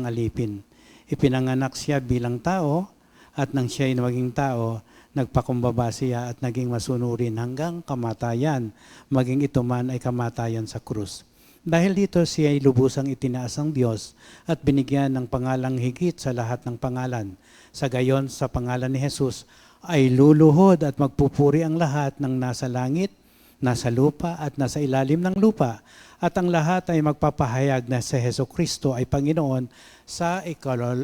alipin. Ipinanganak siya bilang tao at nang siya'y maging tao, nagpakumbaba siya at naging masunurin hanggang kamatayan, maging ito man ay kamatayan sa krus. Dahil dito siya ay lubusang itinaas ng Diyos at binigyan ng pangalang higit sa lahat ng pangalan. Sa gayon, sa pangalan ni Jesus ay luluhod at magpupuri ang lahat ng nasa langit, nasa lupa at nasa ilalim ng lupa. At ang lahat ay magpapahayag na si Jesucristo ay Panginoon sa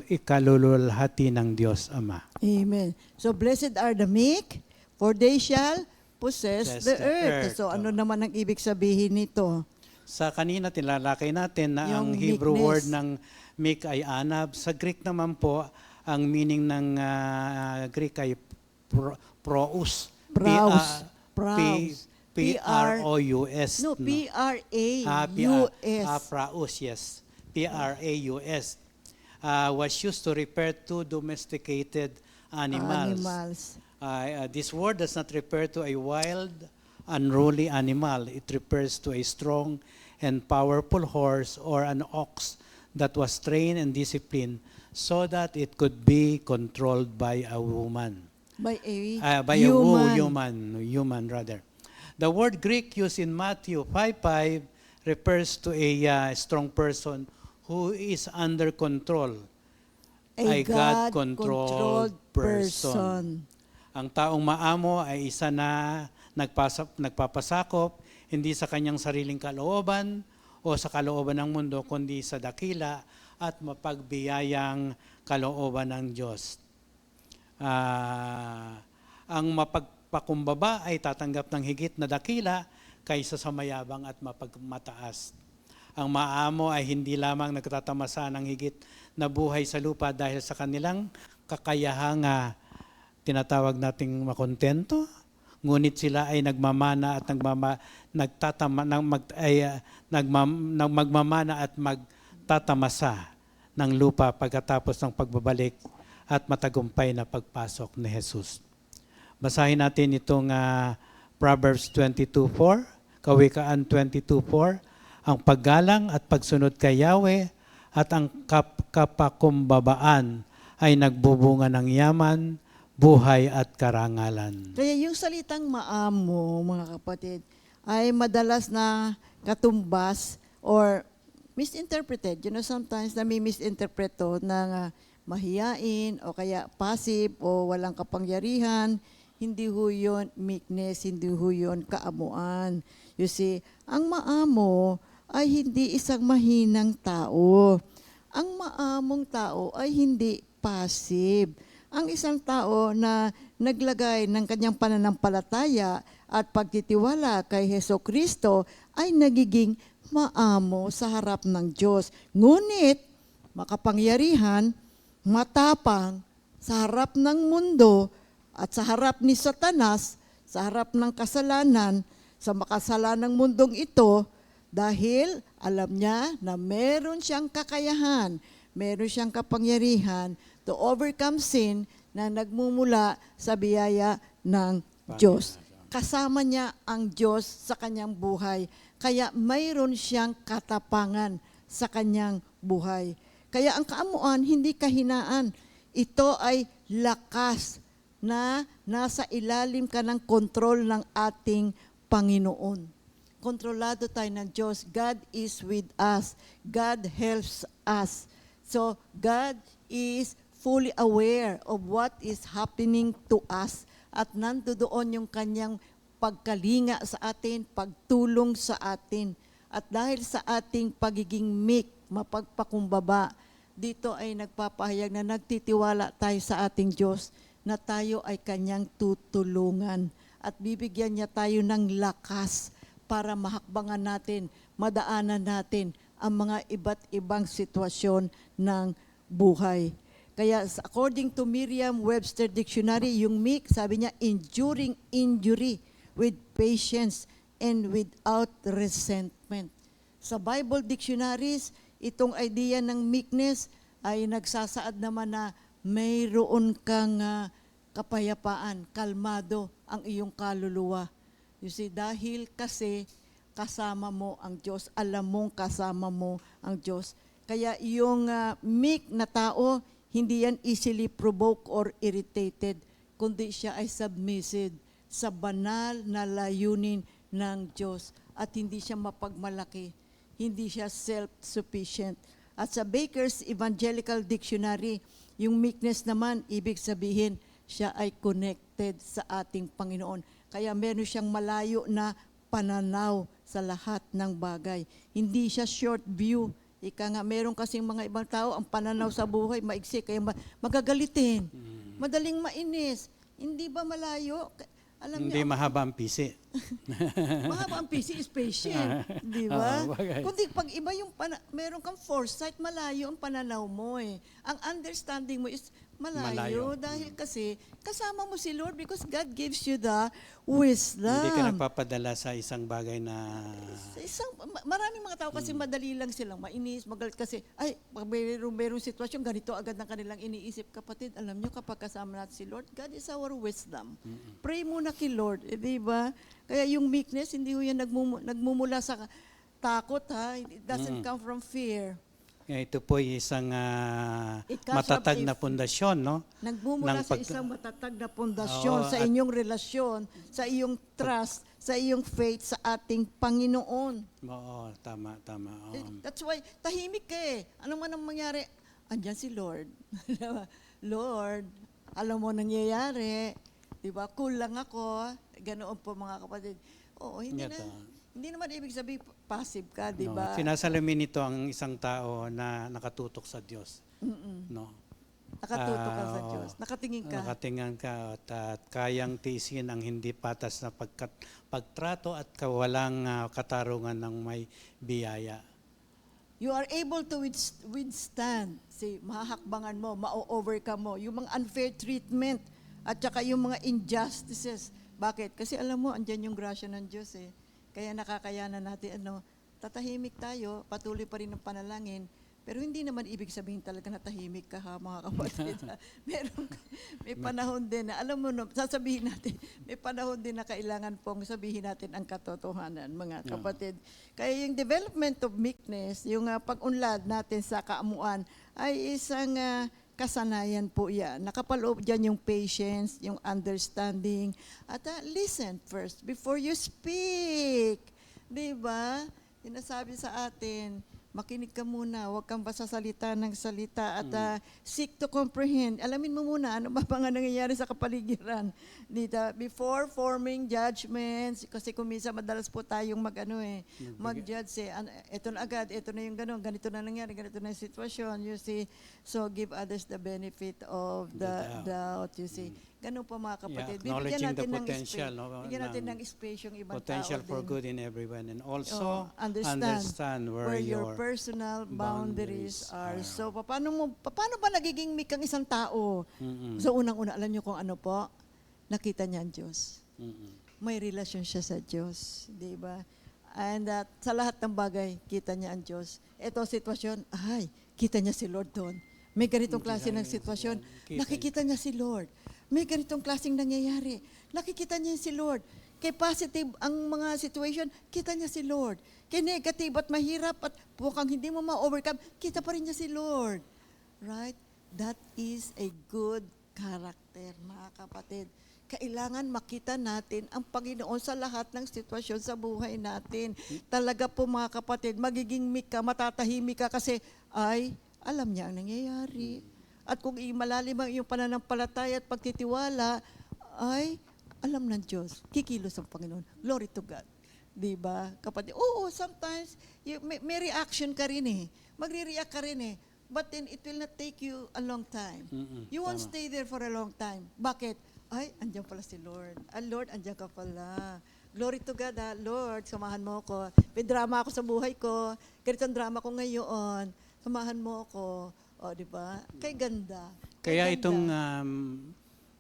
ikalululhati ng Diyos Ama. Amen. So blessed are the meek, for they shall possess the earth. So ano naman ang ibig sabihin nito? Sa kanina tilalakay natin na ang Yung Hebrew meekness. word ng meek ay anab. Sa Greek naman po, ang meaning ng Greek ay prous. Praus. Praus. P-R-O-U-S. No, P-R-A-U-S. Praus, yes. P-R-A-U-S. Was used to refer to domesticated animals. This word does not refer to a wild, unruly animal. It refers to a strong and powerful horse or an ox that was trained and disciplined so that it could be controlled by a woman. By By a human rather. The word Greek used in Matthew 5:5 refers to a strong person who is under control. A God-controlled person. Ang taong maamo ay isa na nagpapasakop hindi sa kanyang sariling kalooban o sa kalooban ng mundo, kundi sa dakila at mapagbiyayang kalooban ng Diyos. Ang mapagpakumbaba ay tatanggap ng higit na dakila kaysa sa mayabang at mapagmataas. Ang maamo ay hindi lamang nagtatamasa ng higit na buhay sa lupa dahil sa kanilang kakayahang tinatawag nating makontento, ngunit sila ay nagmamana at magmamana at magtatamasa ng lupa pagkatapos ng pagbabalik at matagumpay na pagpasok ni Jesus. Basahin natin itong Proverbs 22:4, Kawikaan 22:4, ang paggalang at pagsunod kay Yahweh at ang kapakumbabaan ay nagbubunga ng yaman, buhay at karangalan. Kaya yung salitang maamo, mga kapatid, ay madalas na katumbas or misinterpreted. You know, sometimes nami-misinterpret to ng mahiyain o kaya passive o walang kapangyarihan. Hindi ho yun meekness, hindi ho yun kaamuan. You see, ang maamo ay hindi isang mahinang tao. Ang maamong tao ay hindi passive. Ang isang tao na naglagay ng kanyang pananampalataya at pagtitiwala kay Hesukristo ay nagiging maamo sa harap ng Diyos. Ngunit, makapangyarihan, matapang sa harap ng mundo at sa harap ni Satanas, sa harap ng kasalanan, sa makasalanang mundong ito, dahil alam niya na meron siyang kakayahan, meron siyang kapangyarihan to overcome sin na nagmumula sa biyaya ng Diyos. Kasama niya ang Diyos sa kanyang buhay. Kaya mayroon siyang katapangan sa kanyang buhay. Kaya ang kaamuan, hindi kahinaan. Ito ay lakas na nasa ilalim ka ng kontrol ng ating Panginoon. Kontrolado tayo ng Diyos. God is with us. God helps us. So, God is fully aware of what is happening to us. At nandoon yung kanyang pagkalinga sa atin, pagtulong sa atin. At dahil sa ating pagiging meek, mapagpakumbaba, dito ay nagpapahayag na nagtitiwala tayo sa ating Diyos na tayo ay kanyang tutulungan. At bibigyan niya tayo ng lakas para mahakbangan natin, madaanan natin ang mga iba't ibang sitwasyon ng buhay. Kaya according to Merriam-Webster Dictionary, yung meek, sabi niya, enduring injury with patience and without resentment. Sa Bible dictionaries, itong idea ng meekness ay nagsasaad naman na mayroon kang kapayapaan, kalmado ang iyong kaluluwa. You see, dahil kasi kasama mo ang Diyos, alam mong kasama mo ang Diyos. Kaya yung meek na tao, hindi yan easily provoked or irritated, kundi siya ay submissive sa banal na layunin ng Diyos at hindi siya mapagmalaki, hindi siya self-sufficient. At sa Baker's Evangelical Dictionary, yung meekness naman, ibig sabihin, siya ay connected sa ating Panginoon. Kaya meron siyang malayo na pananaw sa lahat ng bagay. Hindi siya short view. Ika nga, meron kasing mga ibang tao, ang pananaw sa buhay, maigsi, kaya magagalitin. Madaling mainis. Hindi ba malayo? Alam Hindi niyo, mahaba ang pisi. mahaba ang PC is patient. Di ba? bagay. Kundi pag iba yung, meron kang foresight, malayo ang pananaw mo eh. Ang understanding mo is malayo. Dahil kasi, kasama mo si Lord because God gives you the wisdom. Hindi ka nagpapadala sa isang bagay na... Maraming mga tao kasi madali lang silang mainis, magalit kasi, ay, pag mayroong sitwasyon, ganito agad ng kanilang iniisip. Kapatid, alam nyo, kapag kasama natin si Lord, God is our wisdom. Pray muna kay Lord, di ba? Kaya yung meekness, hindi ho yan nagmumula sa takot, ha? It doesn't come from fear. Ito po ay isang It comes matatag from na pundasyon, no? Nagmumula sa isang matatag na pundasyon sa inyong relasyon, sa iyong trust, sa iyong faith sa ating Panginoon. Oo, tama. That's why, tahimik ka eh. Ano man ang mangyari, andyan si Lord. Lord, alam mo nangyayari. Diba? Cool lang ako. Ganoon po mga kapatid. Oo, hindi naman ibig sabihin passive ka, di ba? No, sinasalamin nito ang isang tao na nakatutok sa Diyos. No? Nakatutok ka sa Diyos. Nakatingin ka. Nakatingin ka at kayang tiisin ang hindi patas na pagtrato at kawalang katarungan ng may biyaya. You are able to withstand. Mahahakbangan mo, ma-overcome mo. Yung mga unfair treatment at saka yung mga injustices Bakit? Kasi alam mo, andyan yung grasya ng Diyos eh. Kaya nakakayanan natin, tatahimik tayo, patuloy pa rin ang panalangin, pero hindi naman ibig sabihin talaga na tahimik ka ha, mga kapatid. ha. May panahon din na, alam mo, no, sasabihin natin, may panahon din na kailangan pong sabihin natin ang katotohanan, mga kapatid. Kaya yung development of meekness, yung pag-unlad natin sa kaamuan, ay isang kasanayan po yan. Nakapaloob dyan yung patience, yung understanding, at listen first before you speak. Diba? Sinasabi sa atin, makinig ka muna, huwag kang sasalita ng salita at seek to comprehend. Alamin mo muna ano ba mga nangyayari sa kapaligiran. Dito, before forming judgments, kasi kung minsan madalas po tayong mag-judge ito na agad, ito na yung ganito na nangyari, ganito na yung sitwasyon, you see. So give others the benefit of the doubt, you see. Ganun po mga kapatid. Acknowledging the potential, bigyan natin ng space yung ibang potential tao for din. good in everyone, and also Understand where your personal boundaries are. So, paano ba nagiging meek ang isang tao? So, unang-una, alam niyo kung ano po? Nakita niya ang Diyos. May relasyon siya sa Diyos. Di ba? And sa lahat ng bagay, kita niya ang Diyos. Ito, sitwasyon, kita niya si Lord doon. May ganitong klase ng sitwasyon, nakikita niya si Lord. May ganitong klaseng nangyayari, nakikita niya si Lord. Kay positive ang mga situation, kita niya si Lord. Kay negative at mahirap at mukhang hindi mo ma-overcome, kita pa rin niya si Lord. Right? That is a good character, mga kapatid. Kailangan makita natin ang Panginoon sa lahat ng sitwasyon sa buhay natin. Talaga po mga kapatid, magiging meek ka, matatahimik ka kasi alam niya ang nangyayari. At kung malalim ang iyong pananampalataya at pagtitiwala, alam ng Diyos, kikilos ang Panginoon. Glory to God. Diba? Kapatid, sometimes, may reaction ka rin eh. Magre-react ka rin eh. But then, it will not take you a long time. You won't stay there for a long time. Bakit? Andiyan pala si Lord. Lord, andiyan ka pala. Glory to God, Lord, samahan mo ako. May drama ako sa buhay ko. Ganito ang drama ko ngayon. Samahan mo ako. Di ba? Kay ganda. Kaya itong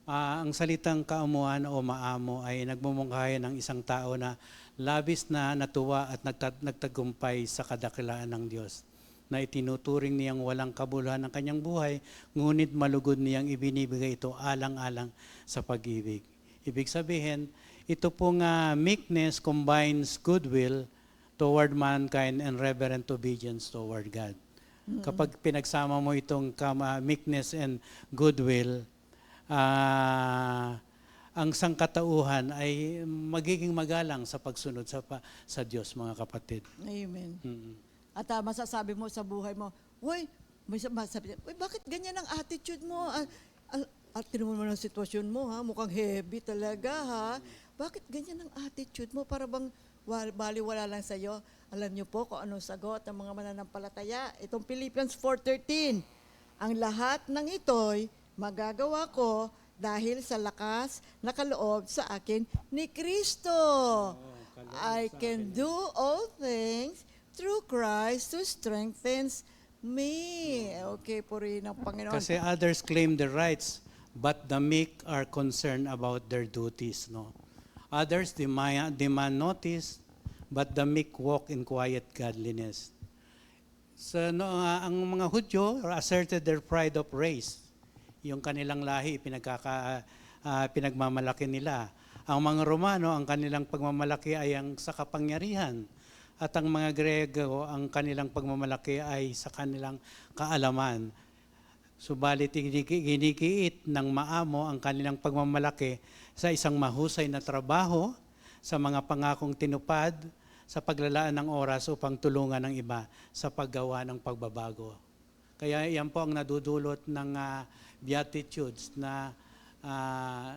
ang salitang kaamuan o maamo ay nagmumungkahi ng isang tao na labis na natuwa at nagtagumpay sa kadakilaan ng Diyos, na itinuturing niyang walang kabuluhan ng kanyang buhay, ngunit malugod niyang ibinibigay ito alang-alang sa pag-ibig. Ibig sabihin, ito pong meekness combines goodwill toward mankind and reverent obedience toward God. Kapag pinagsama mo itong meekness and goodwill, ang sangkatauhan ay magiging magalang sa pagsunod sa Diyos, mga kapatid. Amen. At masasabi mo sa buhay mo, masasabi, bakit ganyan ang attitude mo? Tinuman mo ng sitwasyon mo, mukhang heavy talaga, Bakit ganyan ang attitude mo? Para bang baliwala lang sa'yo? Alam niyo po kung anong sagot ng mga mananampalataya. Itong Philippians 4:13. Ang lahat ng ito'y magagawa ko dahil sa lakas na kaloob sa akin ni Kristo. I can do all things through Christ who strengthens me. Okay, purihin ang Panginoon. Kasi others claim their rights, but the meek are concerned about their duties. Others demand notice, but the meek walk in quiet godliness. So, ang mga Hudyo asserted their pride of race. Yung kanilang lahi, pinagmamalaki nila. Ang mga Romano, ang kanilang pagmamalaki ay ang sa kapangyarihan. At ang mga Grego, ang kanilang pagmamalaki ay sa kanilang kaalaman. Subalit ginigiit ng maamo ang kanilang pagmamalaki sa isang mahusay na trabaho, sa mga pangakong tinupad, sa paglalaan ng oras upang tulungan ng iba sa paggawa ng pagbabago. Kaya yan po ang nadudulot ng Beatitudes na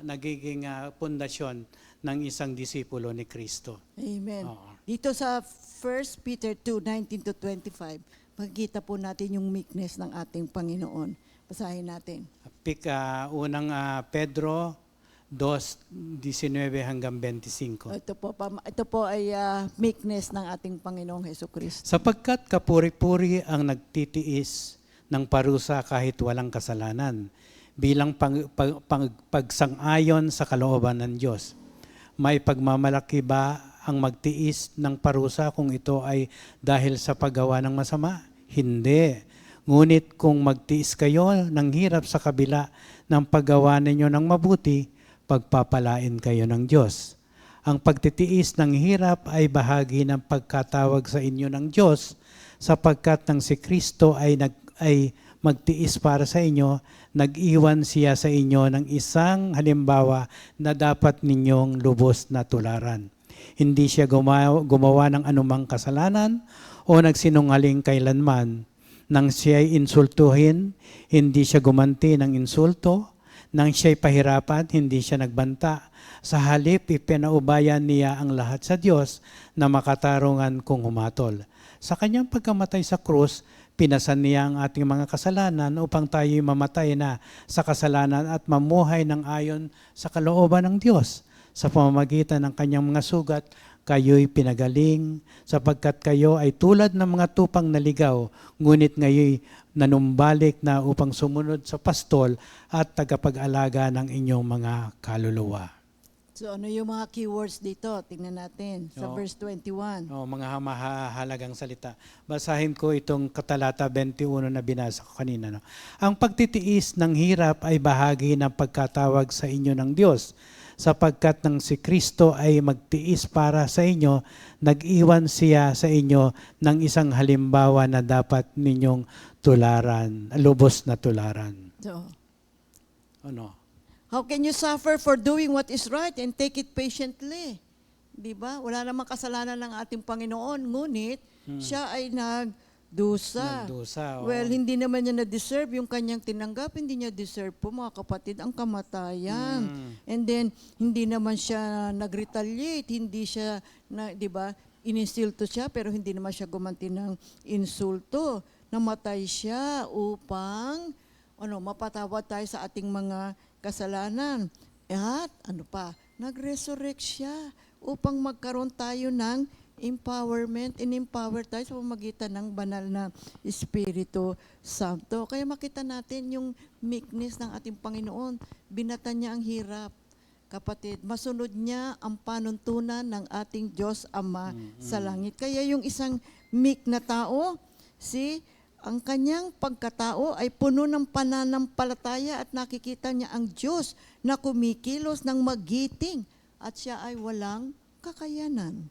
nagiging pundasyon ng isang disipulo ni Kristo. Amen. Dito sa 1 Peter 2:19-25, makikita po natin yung meekness ng ating Panginoon. Basahin natin. Unang Pedro 2:19 hanggang 25. Ito po ay meekness ng ating Panginoong Hesukristo. Sapagkat kapuri-puri ang nagtitiis ng parusa kahit walang kasalanan, bilang pagsang-ayon sa kalooban ng Diyos. May pagmamalaki ba ang magtiis ng parusa kung ito ay dahil sa paggawa ng masama? Hindi. Ngunit kung magtiis kayo ng hirap sa kabila ng paggawa ninyo ng mabuti, pagpapalain kayo ng Diyos. Ang pagtitiis ng hirap ay bahagi ng pagkatawag sa inyo ng Diyos, sapagkat nang si Kristo ay magtiis para sa inyo, nag-iwan siya sa inyo ng isang halimbawa na dapat ninyong lubos na tularan. Hindi siya gumawa ng anumang kasalanan o nagsinungaling kailanman. Nang siya'y insultuhin, hindi siya gumanti ng insulto. Nang siya'y pahirapan, hindi siya nagbanta. Sa halip, ipinaubayan niya ang lahat sa Diyos na makatarungan kung humatol. Sa kanyang pagkamatay sa krus, pinasan niya ang ating mga kasalanan upang tayo'y mamatay na sa kasalanan at mamuhay ng ayon sa kalooban ng Diyos. Sa pamamagitan ng kanyang mga sugat, kayo'y pinagaling, sapagkat kayo ay tulad ng mga tupang naligaw, ngunit ngayoy nanumbalik na upang sumunod sa pastol at tagapag-alaga ng inyong mga kaluluwa. So ano yung mga keywords dito? Tingnan natin sa Oo. verse 21. Mga mahalagang salita. Basahin ko itong katalata 21 na binasa ko kanina. No? Ang pagtitiis ng hirap ay bahagi ng pagkatawag sa inyo ng Diyos, sapagkat nang si Kristo ay magtiis para sa inyo, nag-iwan siya sa inyo ng isang halimbawa na dapat ninyong tularan, lubos na tularan. So, Ano? how can you suffer for doing what is right and take it patiently? Di ba? Wala namang kasalanan ng ating Panginoon, ngunit siya ay nagdusa. Nagdusa, oo. Well, hindi naman niya na-deserve yung kanyang tinanggap. Hindi niya deserve po, mga kapatid, ang kamatayan. And then, hindi naman siya nag-retaliate. Hindi siya, di ba, ininsulto siya, pero hindi naman siya gumanti ng insulto. Namatay siya upang mapatawad tayo sa ating mga kasalanan. At nag-resurrect siya upang magkaroon tayo ng empowerment, in-empower tayo sa pamamagitan ng banal na Espiritu Santo. Kaya makita natin yung meekness ng ating Panginoon. Binata niya ang hirap. Kapatid, masunod niya ang panuntunan ng ating Diyos Ama sa langit. Kaya yung isang meek na tao, ang kanyang pagkatao ay puno ng pananampalataya at nakikita niya ang Diyos na kumikilos ng magiting at siya ay walang kakayanan.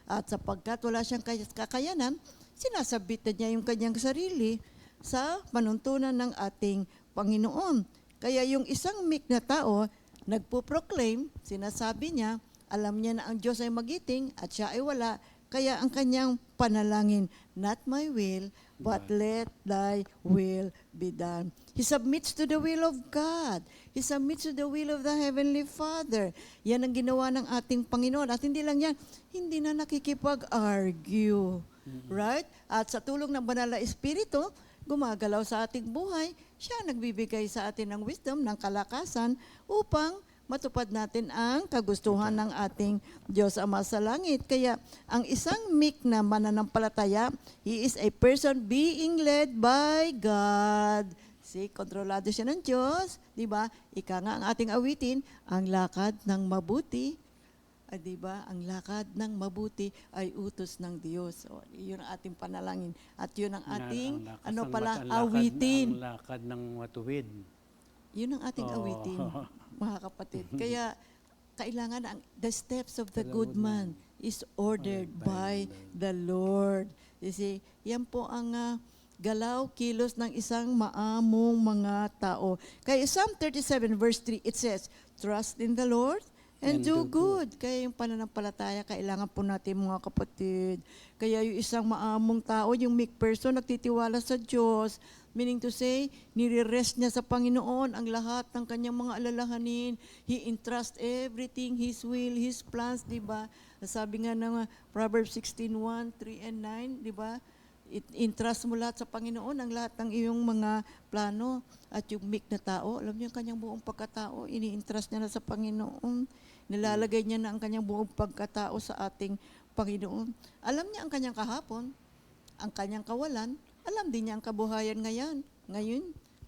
At sapagkat wala siyang kakayanan, sinasabit niya yung kanyang sarili sa panuntunan ng ating Panginoon. Kaya yung isang meek na tao, nagpo-proclaim, sinasabi niya, alam niya na ang Diyos ay magiting at siya ay wala, kaya ang kanyang panalangin, not my will, but let thy will be done. He submits to the will of God. He submits to the will of the Heavenly Father. Yan ang ginawa ng ating Panginoon. At hindi lang yan, hindi na nakikipag-argue. Right? At sa tulong ng Banal na Espiritu, gumagalaw sa ating buhay, siya nagbibigay sa atin ng wisdom, ng kalakasan, upang matupad natin ang kagustuhan ng ating Diyos Ama sa langit. Kaya ang isang meek na mananampalataya, he is a person being led by God. Kontrolado siya ng Diyos, di ba? Ika nga ang ating awitin, ang lakad ng mabuti, di ba? Ang lakad ng mabuti ay utos ng Diyos. So, yun ang ating panalangin. At yun ang ating, awitin. Ang lakad ng matuwid. Yun ang ating awitin, mga kapatid. Kaya, kailangan the steps of the good man is ordered by the Lord. You see, yan po ang galaw, kilos ng isang maamong mga tao. Kaya Psalm 37 verse 3, it says, trust in the Lord and do good. Kaya yung pananampalataya, kailangan po natin, mga kapatid. Kaya yung isang maamong tao, yung meek person, nagtitiwala sa Diyos. Meaning to say, nire-rest niya sa Panginoon ang lahat ng kanyang mga alalahanin. He entrusts everything, His will, His plans, di ba? Sabi nga ng Proverbs 16:1, 3 and 9, di ba? Entrust mo lahat sa Panginoon, ang lahat ng iyong mga plano. At yung meek na tao, alam niyo, ang kanyang buong pagkatao, ini-entrust niya na sa Panginoon. Nilalagay niya na ang kanyang buong pagkatao sa ating Panginoon. Alam niya ang kanyang kahapon, ang kanyang kawalan, alam din niya ang kabuhayan ngayon,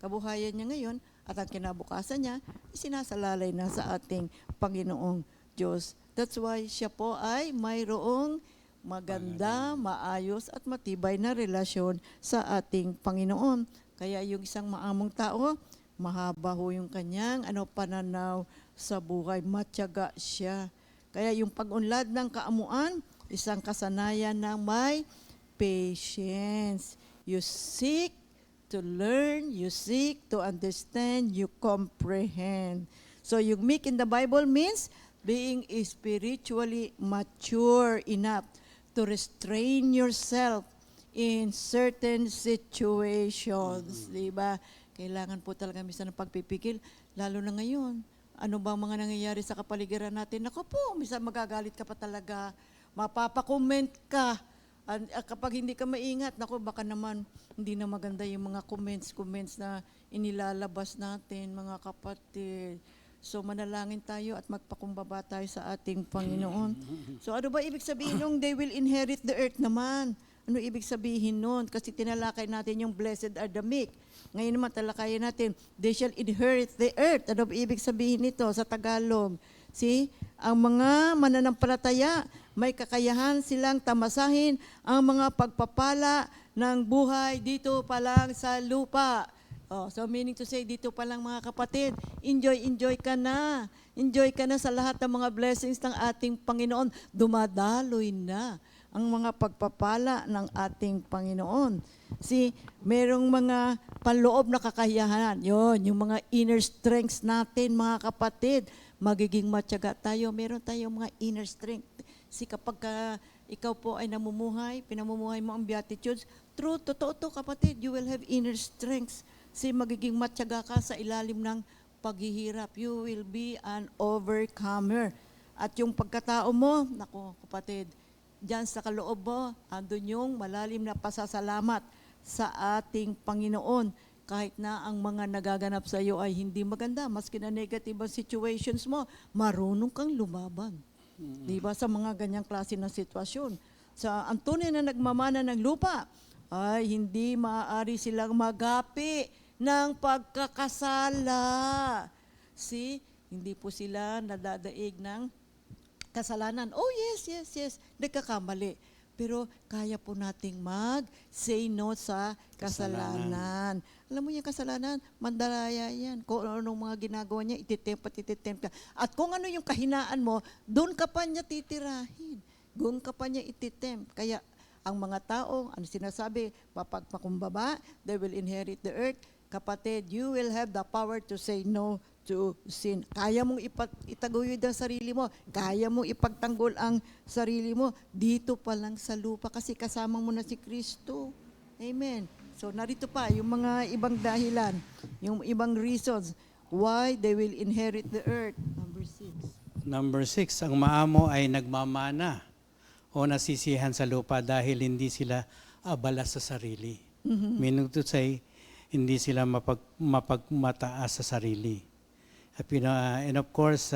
kabuhayan niya ngayon, at ang kinabukasan niya, sinasalalay na sa ating Panginoong Diyos That's why siya po ay mayroong maganda, maayos at matibay na relasyon sa ating Panginoon. Kaya yung isang maamong tao, mahaba ho yung kanyang pananaw sa buhay, matyaga siya. Kaya yung pag-unlad ng kaamuan, isang kasanayan ng may patience. You seek to learn, you seek to understand, you comprehend. So yung meek in the Bible means being spiritually mature enough to restrain yourself in certain situations. Diba? Kailangan po talaga minsan ng pagpipigil, lalo na ngayon. Ano ba mga nangyayari sa kapaligiran natin? Naku po, minsan magagalit ka pa talaga, mapapakomment ka. Kapag hindi ka maingat, naku, baka naman hindi na maganda yung mga comments na inilalabas natin, mga kapatid. So manalangin tayo at magpakumbaba tayo sa ating Panginoon. So ano ba ibig sabihin nung they will inherit the earth naman? Ano ibig sabihin nun? Kasi tinalakay natin yung blessed are the meek. Ngayon naman talakayin natin, they shall inherit the earth. Ano ba ibig sabihin nito sa Tagalog? See, ang mga mananampalataya, may kakayahan silang tamasahin ang mga pagpapala ng buhay dito pa lang sa lupa. So meaning to say, dito pa lang mga kapatid, enjoy ka na. Enjoy ka na sa lahat ng mga blessings ng ating Panginoon. Dumadaloy na ang mga pagpapala ng ating Panginoon. See, merong mga panloob na kakayahan. Yon, yung mga inner strengths natin mga kapatid. Magiging matyaga tayo. Meron tayong mga inner strength. See, kapag ikaw po ay pinamumuhay mo ang Beatitudes, true, totoo to kapatid, you will have inner strengths. Kasi magiging matyaga ka sa ilalim ng paghihirap. You will be an overcomer. At yung pagkatao mo, naku kapatid, dyan sa kaloob mo, andun yung malalim na pasasalamat sa ating Panginoon. Kahit na ang mga nagaganap sa iyo ay hindi maganda, maski na negative ang situations mo, marunong kang lumaban. Diba? Sa mga ganyang klase ng sitwasyon. Ang tunay na nagmamana ng lupa, ay hindi maaari silang magapi ng pagkakasala. See, hindi po sila nadadaig ng kasalanan. Oh yes, nagkakamali. Pero kaya po nating mag-say no sa kasalanan. Alam mo yung kasalanan, mandalaya yan. Kung anong mga ginagawa niya, ititempt ka. At kung ano yung kahinaan mo, doon ka pa niya titirahin. Doon ka pa niya ititempt. Kaya ang mga tao, ano sinasabi, papagpakumbaba, they will inherit the earth. Kapatid, you will have the power to say no to sin. Kaya mong itaguyod ang sarili mo. Kaya mong ipagtanggol ang sarili mo. Dito pa lang sa lupa kasi kasama mo na si Kristo. Amen. So narito pa yung mga ibang dahilan, yung ibang reasons why they will inherit the earth. Number 6, ang maamo ay nagmamana o nasisihan sa lupa dahil hindi sila abala sa sarili. Meaning to say, hindi sila mapagmataas sa sarili. And of course,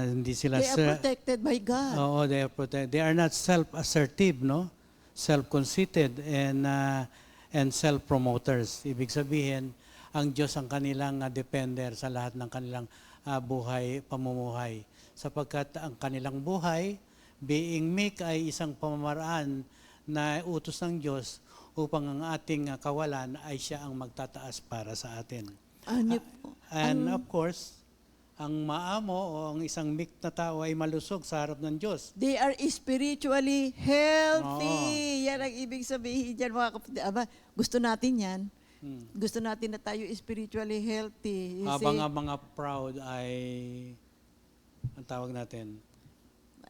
hindi sila... They are protected by God. Oo, they are protected. They are not self-assertive, no? Self-conceited and self-promoters. Ibig sabihin, ang Diyos ang kanilang depender sa lahat ng kanilang pamumuhay. Sapagkat ang kanilang buhay, being meek ay isang pamamaraan na utos ng Diyos upang ang ating kawalan ay siya ang magtataas para sa atin. And of course, ang maamo o ang isang meek na tao ay malusog sa harap ng Diyos. They are spiritually healthy. Yan ang ibig sabihin dyan mga kapatid. Gusto natin yan. Gusto natin na tayo spiritually healthy. Habang ang mga proud ay, ang tawag natin,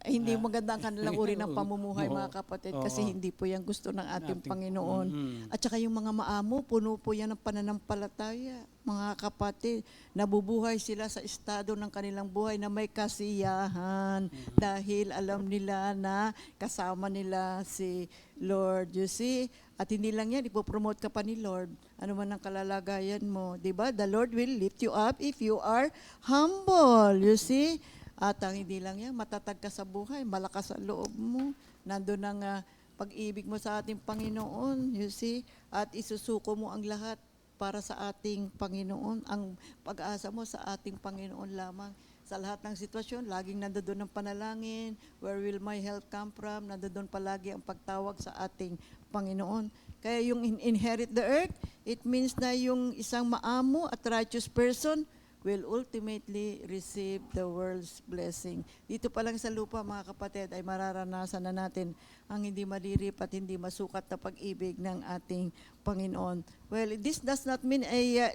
hindi maganda ang kanilang uri ng pamumuhay, mga kapatid, kasi hindi po yan gusto ng ating Panginoon. At saka yung mga maamo, puno po yan ng pananampalataya. Mga kapatid, nabubuhay sila sa estado ng kanilang buhay na may kasiyahan dahil alam nila na kasama nila si Lord. You see? At hindi lang yan, ipopromote ka pa ni Lord. Ano man ang kalalagayan mo. Diba? The Lord will lift you up if you are humble. You see? At ang hindi lang yan, matatag ka sa buhay, malakas sa loob mo. Nandun ang pag-ibig mo sa ating Panginoon, you see? At isusuko mo ang lahat para sa ating Panginoon. Ang pag-asa mo sa ating Panginoon lamang. sa lahat ng sitwasyon, laging nandoon ang panalangin, where will my help come from, nandoon palagi ang pagtawag sa ating Panginoon. Kaya yung inherit the earth, it means na yung isang maamo at righteous person will ultimately receive the world's blessing. Dito pa lang sa lupa, mga kapatid, ay mararanasan na natin ang hindi malirip at hindi masukat na pag-ibig ng ating Panginoon. Well, this does not mean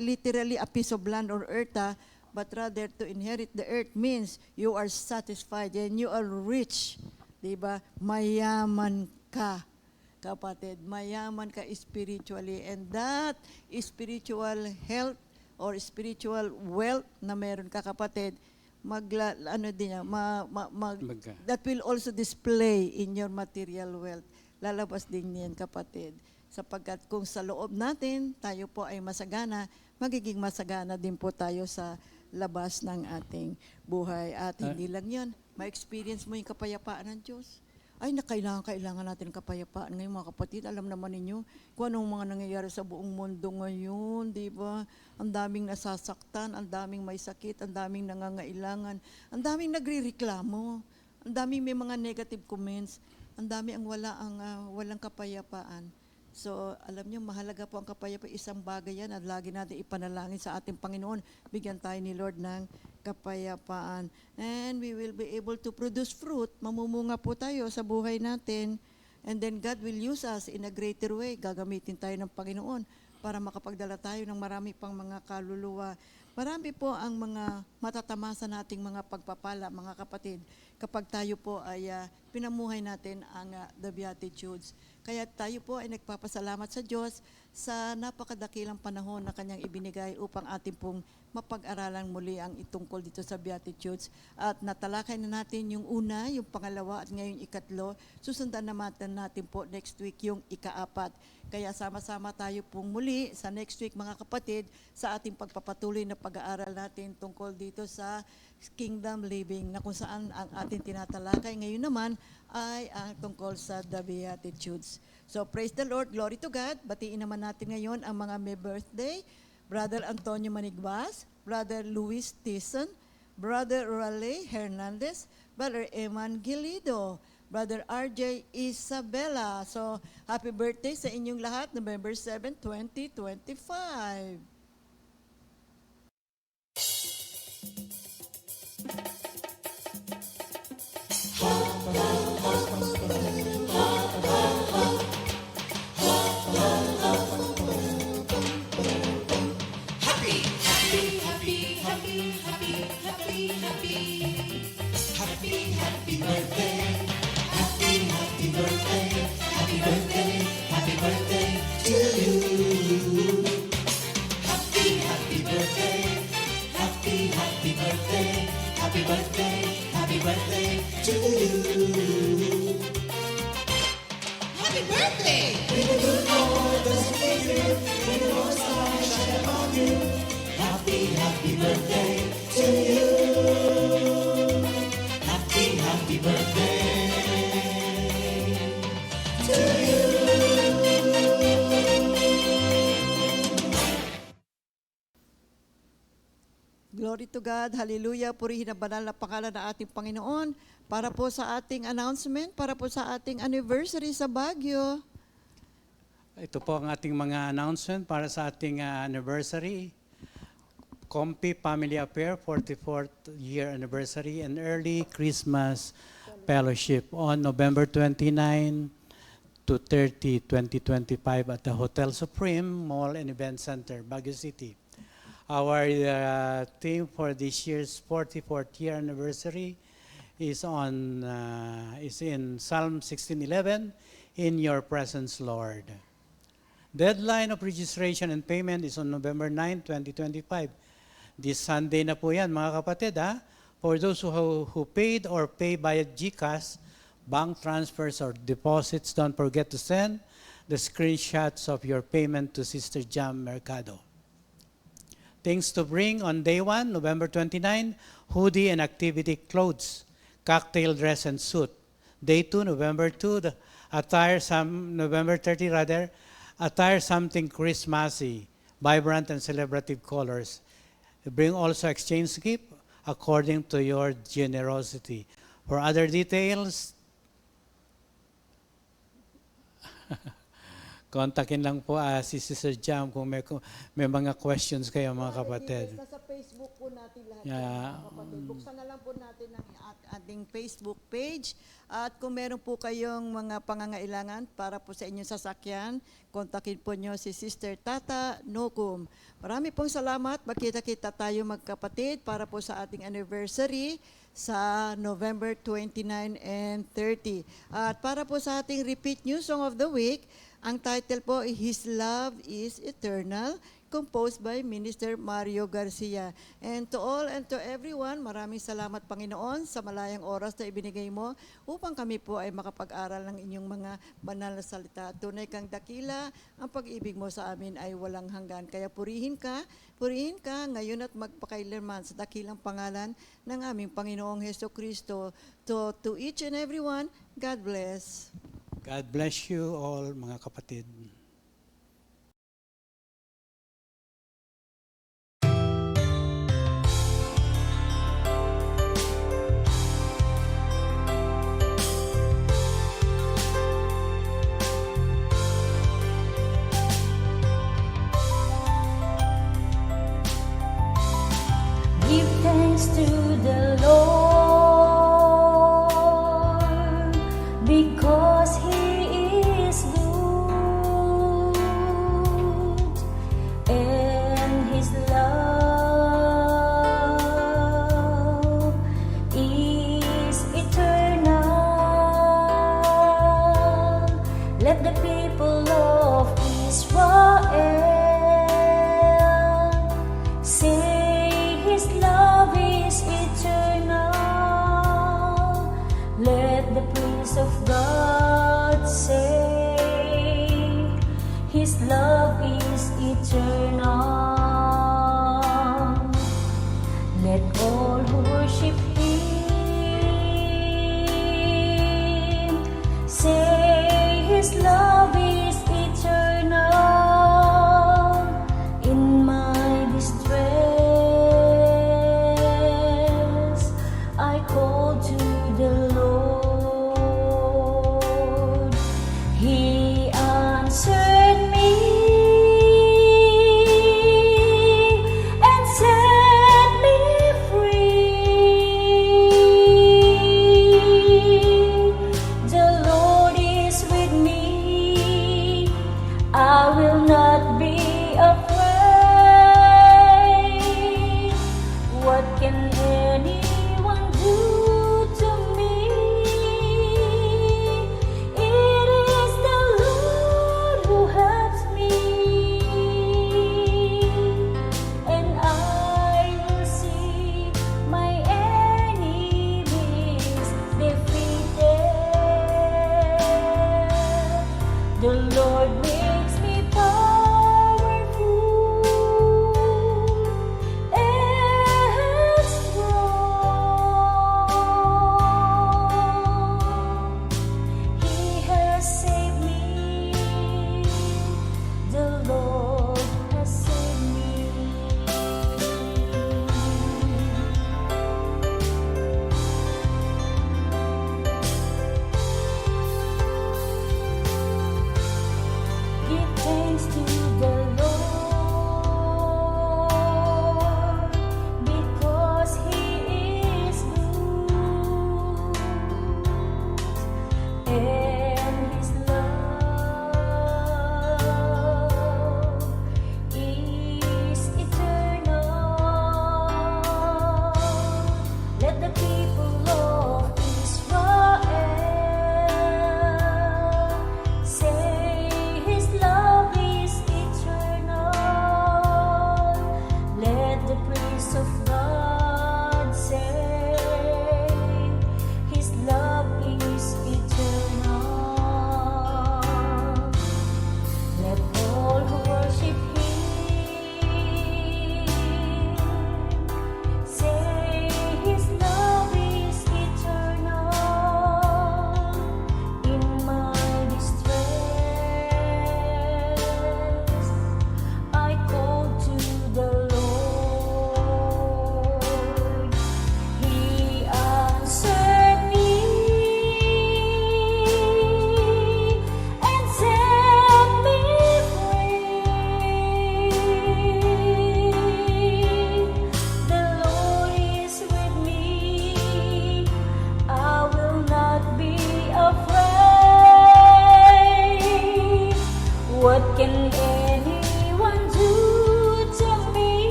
literally a piece of land or earth, but rather to inherit the earth means you are satisfied and you are rich. Diba? Mayaman ka, kapatid. Mayaman ka spiritually. And that spiritual health or spiritual wealth na meron ka, kapatid, that will also display in your material wealth. Lalabas din yan, kapatid. Sapagkat kung sa loob natin, tayo po ay masagana, magiging masagana din po tayo sa labas ng ating buhay. At hindi lang yun, ma-experience mo yung kapayapaan ng Diyos. Ay, kailangan natin ng kapayapaan ngayon, mga kapatid. Alam naman ninyo kung anong mga nangyayari sa buong mundo ngayon, di ba? Ang daming nasasaktan, ang daming may sakit, ang daming nangangailangan, ang daming nagrireklamo, ang daming may mga negative comments, ang dami ang walang kapayapaan. So, alam niyo, mahalaga po ang kapayapaan. Isang bagay yan at lagi natin ipanalangin sa ating Panginoon. Bigyan tayo ni Lord ng kapayapaan. And we will be able to produce fruit. Mamumunga po tayo sa buhay natin. And then God will use us in a greater way. Gagamitin tayo ng Panginoon para makapagdala tayo ng marami pang mga kaluluwa. Marami po ang mga matatamasa nating mga pagpapala, mga kapatid, kapag tayo po ay pinamuhay natin ang the Beatitudes. Kaya tayo po ay nagpapasalamat sa Diyos sa napakadakilang panahon na Kanyang ibinigay upang ating pong mapag-aralan muli ang itungkol dito sa Beatitudes. At natalakay na natin yung una, yung pangalawa at ngayon ikatlo. Susundan natin po next week yung ikaapat. Kaya sama-sama tayo pong muli sa next week, mga kapatid, sa ating pagpapatuloy na pag-aaral natin tungkol dito sa kingdom living na kung saan ang ating tinatalakay ngayon naman ay ang tungkol sa the Beatitudes. So praise the Lord, glory to God. Batiin naman natin ngayon ang mga may birthday. Brother Antonio Manigbas, Brother Luis Tison, Brother Raleigh Hernandez, Brother Eman Gilido, Brother RJ Isabella. So happy birthday sa inyong lahat, November 7, 2025. Glory to God, hallelujah, purihin ang banal na pangalan ng ating Panginoon para po sa ating announcement, para po sa ating anniversary sa Baguio. Ito po ang ating mga announcement para sa ating anniversary. Compi Family Affair, 44th year anniversary and early Christmas fellowship on November 29 to 30, 2025 at the Hotel Supreme Mall and Event Center, Baguio City. Our theme for this year's 44th year anniversary is in Psalm 16:11, "In Your Presence, Lord." Deadline of registration and payment is on November 9, 2025. This Sunday na po yan, mga kapatid, ha? For those who paid or pay via GCash, bank transfers or deposits, don't forget to send the screenshots of your payment to Sister Jam Mercado. Things to bring on day 1, November 29, hoodie and activity clothes, cocktail dress and suit. Day 2, November 2, November 30 rather, attire something Christmassy, vibrant and celebrative colors. Bring also exchange gift, according to your generosity. For other details, kontakin lang po si Sister Jam kung may mga questions kayo mga kapatid. Nasa Facebook po natin lahat. Yeah. Mga kapatid. Buksan na lang po natin ang ating Facebook page. At kung meron po kayong mga pangangailangan para po sa inyong sasakyan, kontakin po nyo si Sister Tata Nokum. Marami pong salamat. Magkita-kita tayo magkapatid para po sa ating anniversary sa November 29 and 30. At para po sa ating repeat new song of the week, ang title po, His Love is Eternal, composed by Minister Mario Garcia. And to all and to everyone, maraming salamat Panginoon sa malayang oras na ibinigay mo upang kami po ay makapag-aral ng inyong mga banal na salita. Tunay kang dakila, ang pag-ibig mo sa amin ay walang hanggan. Kaya purihin ka ngayon at magpakailanman sa dakilang pangalan ng aming Panginoong Hesukristo. To each and everyone, God bless. God bless you all mga kapatid. Give thanks to the Lord, because He is good, and His love is eternal. Let the people of Israel say, His love is eternal. Let the Prince of God say, His love is eternal. Let all who worship Him say, His love is eternal. In my distress, I call to the Lord. He answered me.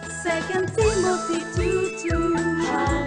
Second Timothy 2:2.